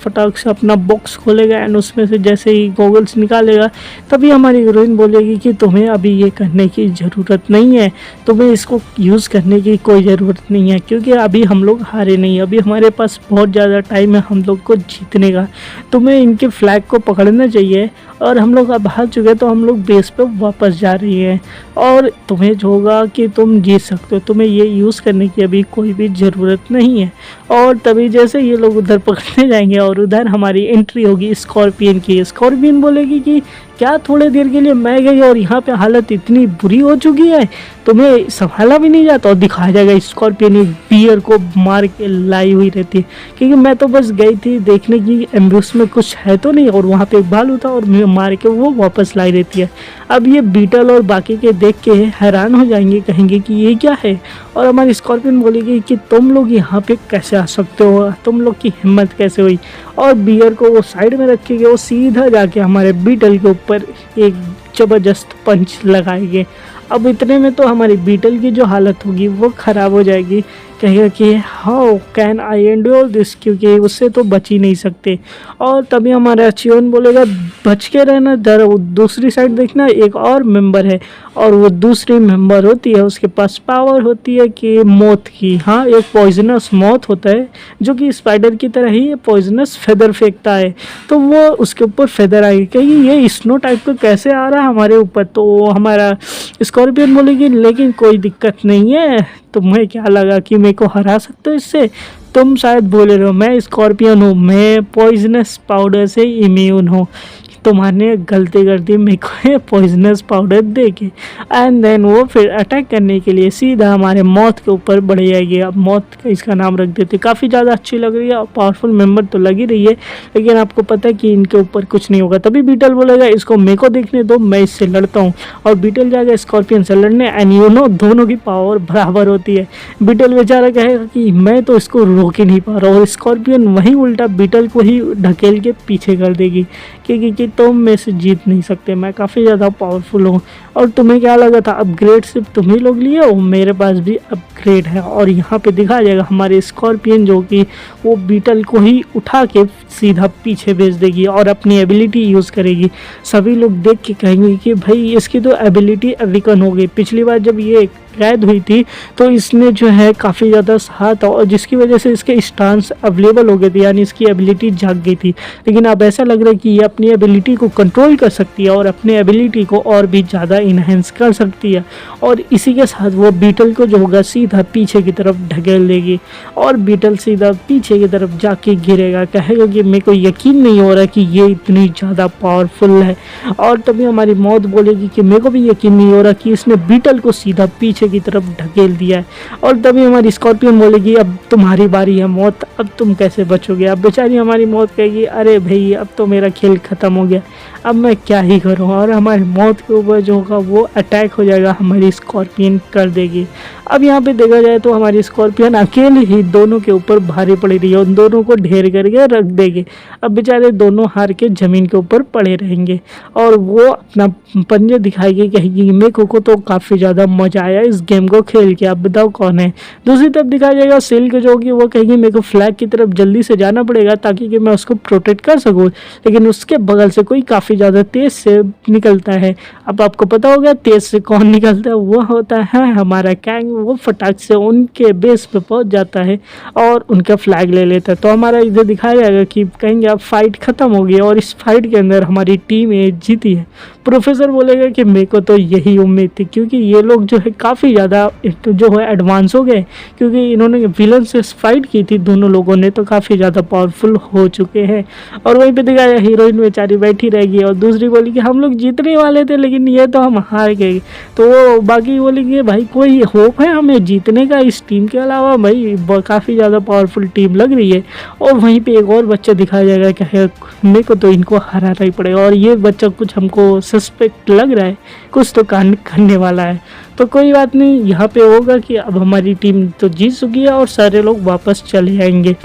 अपना बॉक्स खोलेगा एंड उसमें से जैसे ही गॉगल्स निकालेगा, तभी हमारी हीरोइन बोलेगी कि तुम्हें अभी ये करने की ज़रूरत नहीं है, तुम्हें इसको यूज़ करने की कोई ज़रूरत नहीं है, क्योंकि अभी हम लोग हारे नहीं, अभी हमारे पास बहुत ज़्यादा टाइम है हम लोग को जीतने का, तुम्हें इनके फ्लैग को पकड़ना चाहिए, और हम लोग अब हार चुके हैं तो हम लोग बेस पे वापस जा रही है, और तुम्हें जो होगा कि तुम जीत सकते हो, तुम्हें ये यूज़ करने की अभी कोई भी ज़रूरत नहीं है। और तभी जैसे ये लोग उधर पकड़ने जाएंगे और उधर हमारी एंट्री होगी स्कॉर्पियन की। स्कॉर्पियन बोलेगी कि क्या थोड़े देर के लिए मैं गई और यहाँ पे हालत इतनी बुरी हो चुकी है, तुम्हें संभाला भी नहीं जाता। और दिखाया जाएगा स्कॉर्पियन एक बियर को मार के लाई हुई रहती है, क्योंकि मैं तो बस गई थी देखने की एम्ब्यूस में कुछ है तो नहीं, और वहाँ पे एक भालू था और मार के वो वापस लाई रहती है। अब ये बीटल और बाकी के देख के हैरान हो जाएंगे, कहेंगे कि ये क्या है, और हमारी स्कॉर्पियन बोलेगी कि तुम लोग यहाँ पे कैसे आ सकते हो, तुम लोग की हिम्मत कैसे हुई। और बियर को वो साइड में रखेंगे, वो सीधा जाके हमारे बीटल के ऊपर एक ज़बरदस्त पंच लगाएंगे। अब इतने में तो हमारी बीटल की जो हालत होगी वो ख़राब हो जाएगी, कहेगा कि how can I endure this, क्योंकि उससे तो बच ही नहीं सकते। और तभी हमारा चियोन बोलेगा बच के रहना, दूसरी साइड देखना एक और मेंबर है, और वो दूसरी मेंबर होती है उसके पास पावर होती है कि मौत की। हाँ, एक पॉइजनस मौत होता है जो कि स्पाइडर की तरह ही पॉइजनस फेदर फेंकता है, तो वो उसके ऊपर फेदर आएगी, कहेगी ये स्नो टाइप का कैसे आ रहा है हमारे ऊपर। तो हमारा स्कॉर्पियन बोलेगी लेकिन कोई दिक्कत नहीं है, तुम्हें क्या लगा कि मेरे को हरा सकते हो इससे, तुम शायद बोले रहो मैं स्कॉर्पियन हूँ, मैं पॉइजनस पाउडर से इम्यून हूँ, तुम्हारे गलती कर दी मेरे को ये पॉइजनस पाउडर दे के। एंड देन वो फिर अटैक करने के लिए सीधा हमारे मौत के ऊपर बढ़ जाएगी। अब मौत का इसका नाम रख देते, काफ़ी ज़्यादा अच्छी लग रही है और पावरफुल मेंबर तो लग ही रही है, लेकिन आपको पता है कि इनके ऊपर कुछ नहीं होगा। तभी बीटल बोलेगा इसको मेरे को देखने दो, मैं इससे लड़ता हूँ, और बीटल जाएगा स्कॉर्पियन से लड़ने, एंड यू नो दोनों की पावर बराबर होती है। बीटल बेचारा कहेगा कि मैं तो इसको रोक ही नहीं पा रहा, और स्कॉर्पियन वहीं उल्टा बीटल को ही ढकेल के पीछे कर देगी, क्योंकि तुम में से जीत नहीं सकते, मैं काफ़ी ज़्यादा पावरफुल हूँ। और तुम्हें क्या लगा था अपग्रेड सिर्फ तुम ही लोग लिए हो, मेरे पास भी अपग्रेड है। और यहाँ पे दिखाया जाएगा हमारे स्कॉर्पियन जो कि वो बीटल को ही उठा के सीधा पीछे भेज देगी और अपनी एबिलिटी यूज़ करेगी। सभी लोग देख के कहेंगे कि भाई इसकी तो एबिलिटी अविकन हो गई, पिछली बार जब ये कैद हुई थी तो इसने जो है काफ़ी ज़्यादा सहा था, और जिसकी वजह से इसके स्टांस अवेलेबल हो गए थे, यानी इसकी एबिलिटी जाग गई थी। लेकिन अब ऐसा लग रहा है कि ये अपनी एबिलिटी को कंट्रोल कर सकती है और अपनी एबिलिटी को और भी ज़्यादा इन्हेंस कर सकती है, और इसी के साथ वो बीटल को जो होगा सीधा पीछे की तरफ ढकेल देगी, और बीटल सीधा पीछे की तरफ जाके गिरेगा, कहेगा कि मेरे को यकीन नहीं हो रहा कि ये इतनी ज़्यादा पावरफुल है। और तभी हमारी मौत बोलेगी कि मेरे को भी यकीन नहीं हो रहा कि इसने बीटल को सीधा पीछे की तरफ ढकेल दिया है। और तभी हमारी स्कॉर्पियन बोलेगी अब तुम्हारी बारी है मौत, अब तुम कैसे बचोगे। अब बेचारी हमारी मौत कहेगी अरे भाई अब तो मेरा खेल ख़त्म हो गया, अब मैं क्या ही करूँ। और हमारी मौत के ऊपर जो होगा वो अटैक हो जाएगा, हमारी स्कॉर्पियन कर देगी। अब यहाँ पे देखा जाए तो हमारी स्कॉर्पियन अकेले ही दोनों के ऊपर भारी पड़ रही है, उन दोनों को ढेर करके रख देगी। अब बेचारे दोनों हार के ज़मीन के ऊपर पड़े रहेंगे, और वो अपना पंजे दिखाएगी, कहेगी मेरे को तो काफ़ी ज़्यादा मज़ा आया इस गेम को खेल के, अब बताओ कौन है। दूसरी तरफ दिखाया जाएगा सिल्क जो होगी वो कहेगी मेरे को फ्लैग की तरफ जल्दी से जाना पड़ेगा ताकि कि मैं उसको प्रोटेक्ट कर सकूँ, लेकिन उसके बगल से कोई काफ़ी ज़्यादा तेज़ से निकलता है। अब आपको पता होगा तेज़ से कौन निकलता है, वो होता है हमारा कैंग। वो फटाक से उनके बेस पे पहुंच जाता है और उनका फ्लैग ले लेता है। तो हमारा इधर दिखाया जाएगा कि कहेंगे अब फाइट ख़त्म हो गई और इस फाइट के अंदर हमारी टीम जीती है। प्रोफेसर बोलेगा कि मेरे को तो यही उम्मीद थी, क्योंकि ये लोग जो है काफ़ी ज़्यादा जो है एडवांस हो गए, क्योंकि इन्होंने विलन से फाइट की थी दोनों लोगों ने, तो काफ़ी ज़्यादा पावरफुल हो चुके हैं। और वहीं पे दिखाया हीरोइन बेचारी बैठी रहेगी और दूसरी बोली कि हम लोग जीतने वाले थे लेकिन ये तो हम हार गए। तो वो बाकी बोलेंगे भाई कोई होप है हमें जीतने का इस टीम के अलावा, भाई काफ़ी ज़्यादा पावरफुल टीम लग रही है। और वहीं पे एक और बच्चा दिखाया जाएगा कि है मेरे को तो इनको हराना ही पड़ेगा, और ये बच्चा कुछ हमको सस्पेक्ट लग रहा है, कुछ तो कांड करने वाला है। तो कोई बात नहीं, यहाँ पे होगा कि अब हमारी टीम तो जीत चुकी है और सारे लोग वापस चले आएंगे।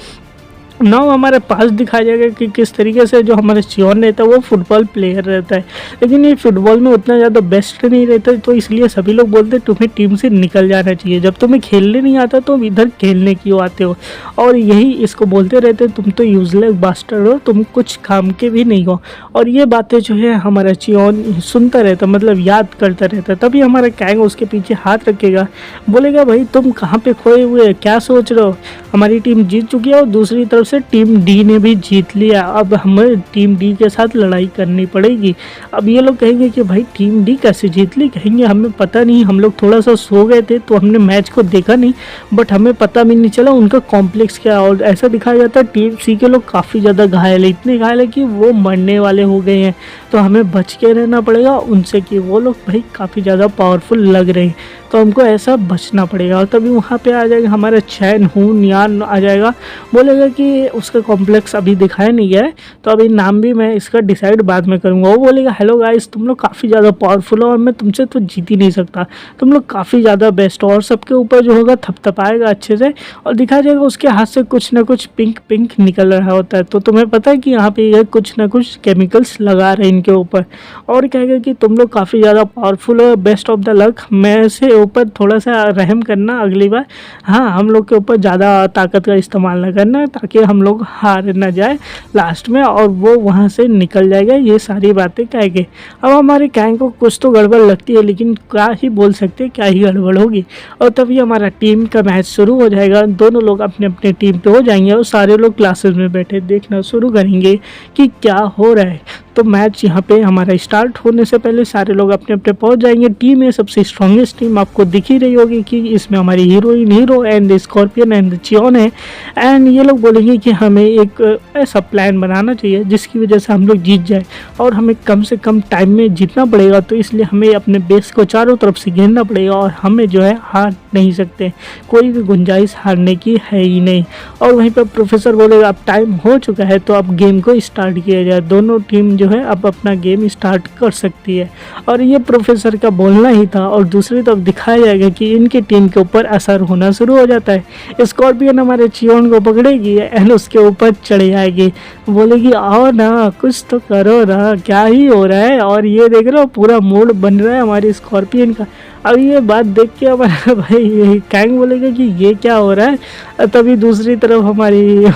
नाउ हमारे पास दिखाया जाएगा कि किस तरीके से जो हमारा चियोन रहता है वो फुटबॉल प्लेयर रहता है, लेकिन ये फुटबॉल में उतना ज़्यादा बेस्ट नहीं रहता, तो इसलिए सभी लोग बोलते हैं तुम्हें टीम से निकल जाना चाहिए, जब तुम्हें खेलने नहीं आता तो इधर खेलने क्यों आते हो। और यही इसको बोलते रहते तुम तो यूजलेस बास्टर्ड हो, तुम कुछ काम के भी नहीं हो। और ये बातें जो है हमारा चियोन सुनता रहता, मतलब याद करता रहता। तभी हमारा कैंग उसके पीछे हाथ रखेगा, बोलेगा भाई तुम कहाँ पे खोए हुए, क्या सोच रहे हो, हमारी टीम जीत चुकी है और दूसरी तरफ से टीम डी ने भी जीत लिया, अब हमें टीम डी के साथ लड़ाई करनी पड़ेगी। अब ये लोग कहेंगे कि भाई टीम डी कैसे जीत ली, कहेंगे हमें पता नहीं, हम लोग थोड़ा सा सो गए थे तो हमने मैच को देखा नहीं, बट हमें पता भी नहीं चला उनका कॉम्प्लेक्स क्या। और ऐसा दिखाया जाता है टीम सी के लोग काफ़ी ज़्यादा घायल है, इतने घायल है कि वो मरने वाले हो गए हैं, तो हमें बच के रहना पड़ेगा उनसे कि वो लोग भाई काफ़ी ज़्यादा पावरफुल लग रहे हैं, तो हमको ऐसा बचना पड़ेगा। और तभी वहाँ पे आ जाएगा हमारा चैन हूँ नियान आ जाएगा, बोलेगा कि उसका कॉम्प्लेक्स अभी दिखाया नहीं गया है तो अभी नाम भी मैं इसका डिसाइड बाद में करूँगा। वो बोलेगा हेलो गाइस, तुम लोग काफ़ी ज़्यादा पावरफुल हो और मैं तुमसे तो जीत ही नहीं सकता, तुम लोग काफ़ी ज़्यादा बेस्ट हो। और सबके ऊपर जो होगा थपथपाएगा अच्छे से और दिखाया जाएगा उसके हाथ से कुछ ना कुछ पिंक पिंक निकल रहा होता है, तो तुम्हें पता है कि यहाँ पे ये कुछ ना कुछ केमिकल्स लगा रहे हैं इनके ऊपर। और कहेगा कि तुम लोग काफ़ी ज़्यादा पावरफुल हो, बेस्ट ऑफ द लक, मैं से ऊपर थोड़ा सा रहम करना अगली बार, हाँ हम लोग के ऊपर ज़्यादा ताकत का इस्तेमाल ना करना ताकि हम लोग हार ना जाए लास्ट में। और वो वहाँ से निकल जाएगा ये सारी बातें कह के। अब हमारे कैंग को कुछ तो गड़बड़ लगती है, लेकिन क्या ही बोल सकते, क्या ही गड़बड़ होगी। और तभी हमारा टीम का मैच शुरू हो जाएगा, दोनों लोग अपने अपने टीम पे हो जाएंगे और सारे लोग क्लासेस में बैठे देखना शुरू करेंगे कि क्या हो रहा है। तो मैच यहाँ पे हमारा स्टार्ट होने से पहले सारे लोग अपने अपने पहुंच जाएंगे। टीम में सबसे स्ट्रॉन्गेस्ट टीम आपको दिख ही रही होगी कि इसमें हमारी heroine hero and scorpion and Cheon है। एंड ये लोग बोलेंगे कि हमें एक ऐसा प्लान बनाना चाहिए जिसकी वजह से हम लोग जीत जाए, और हमें कम से कम टाइम में जीतना पड़ेगा, तो इसलिए हमें अपने बेस को चारों तरफ से घेरना पड़ेगा और हमें जो है हार नहीं सकते, कोई भी गुंजाइश हारने की है ही नहीं। और वहीं पर प्रोफेसर बोलेगा अब टाइम हो चुका है तो अब गेम को स्टार्ट किया जाए, दोनों टीम जो है अब अपना गेम स्टार्ट कर सकती है। और ये प्रोफेसर का बोलना ही था। और दूसरी तरफ दिखाया जाएगा कि इनकी टीम के ऊपर असर होना शुरू हो जाता है। स्कॉर्पियन हमारे चियोन को पकड़ेगी एंड उसके ऊपर चढ़ जाएगी, बोलेगी आओ ना कुछ तो करो ना, क्या ही हो रहा है। और ये देख रहे हो पूरा मूड बन रहा है हमारी स्कॉर्पियन का। अब ये बात देख के हमारा भाई कैंग बोलेगा कि ये क्या हो रहा है। तभी दूसरी तरफ हमारी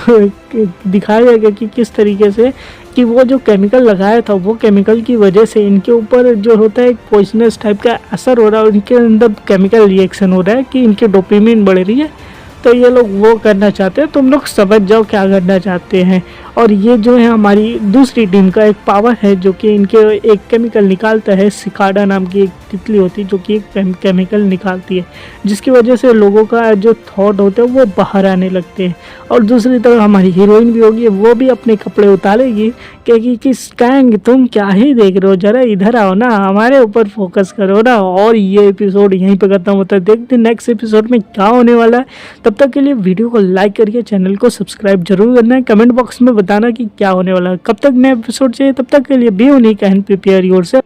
दिखाया जाएगा कि किस तरीके से कि वो जो केमिकल लगाया था वो केमिकल की वजह से इनके ऊपर जो होता है एक पॉइजनस टाइप का असर हो रहा है, उनके अंदर केमिकल रिएक्शन हो रहा है कि इनकी डोपामिन बढ़ रही है। तो ये लोग वो करना चाहते हैं, तुम लोग समझ जाओ क्या करना चाहते हैं। और ये जो है हमारी दूसरी टीम का एक पावर है जो कि इनके एक केमिकल निकालता है, सिकाडा नाम की एक तितली होती है जो कि एक केमिकल निकालती है जिसकी वजह से लोगों का जो थॉट होता है वो बाहर आने लगते हैं। और दूसरी तरफ हमारी हीरोइन भी होगी, वो भी अपने कपड़े उतारेगी, कहेगी कि कैंग तुम क्या ही देख रहे हो, जरा इधर आओ ना, हमारे ऊपर फोकस करो ना। और ये एपिसोड यहीं पे खत्म होता है। देखते नेक्स्ट एपिसोड में क्या होने वाला है। तब तक के लिए वीडियो को लाइक करके चैनल को सब्सक्राइब जरूर करना है, कमेंट बॉक्स में बताना कि क्या होने वाला है। कब तक नए एपिसोड चाहिए, तब तक के लिए be unique and prepare yourself.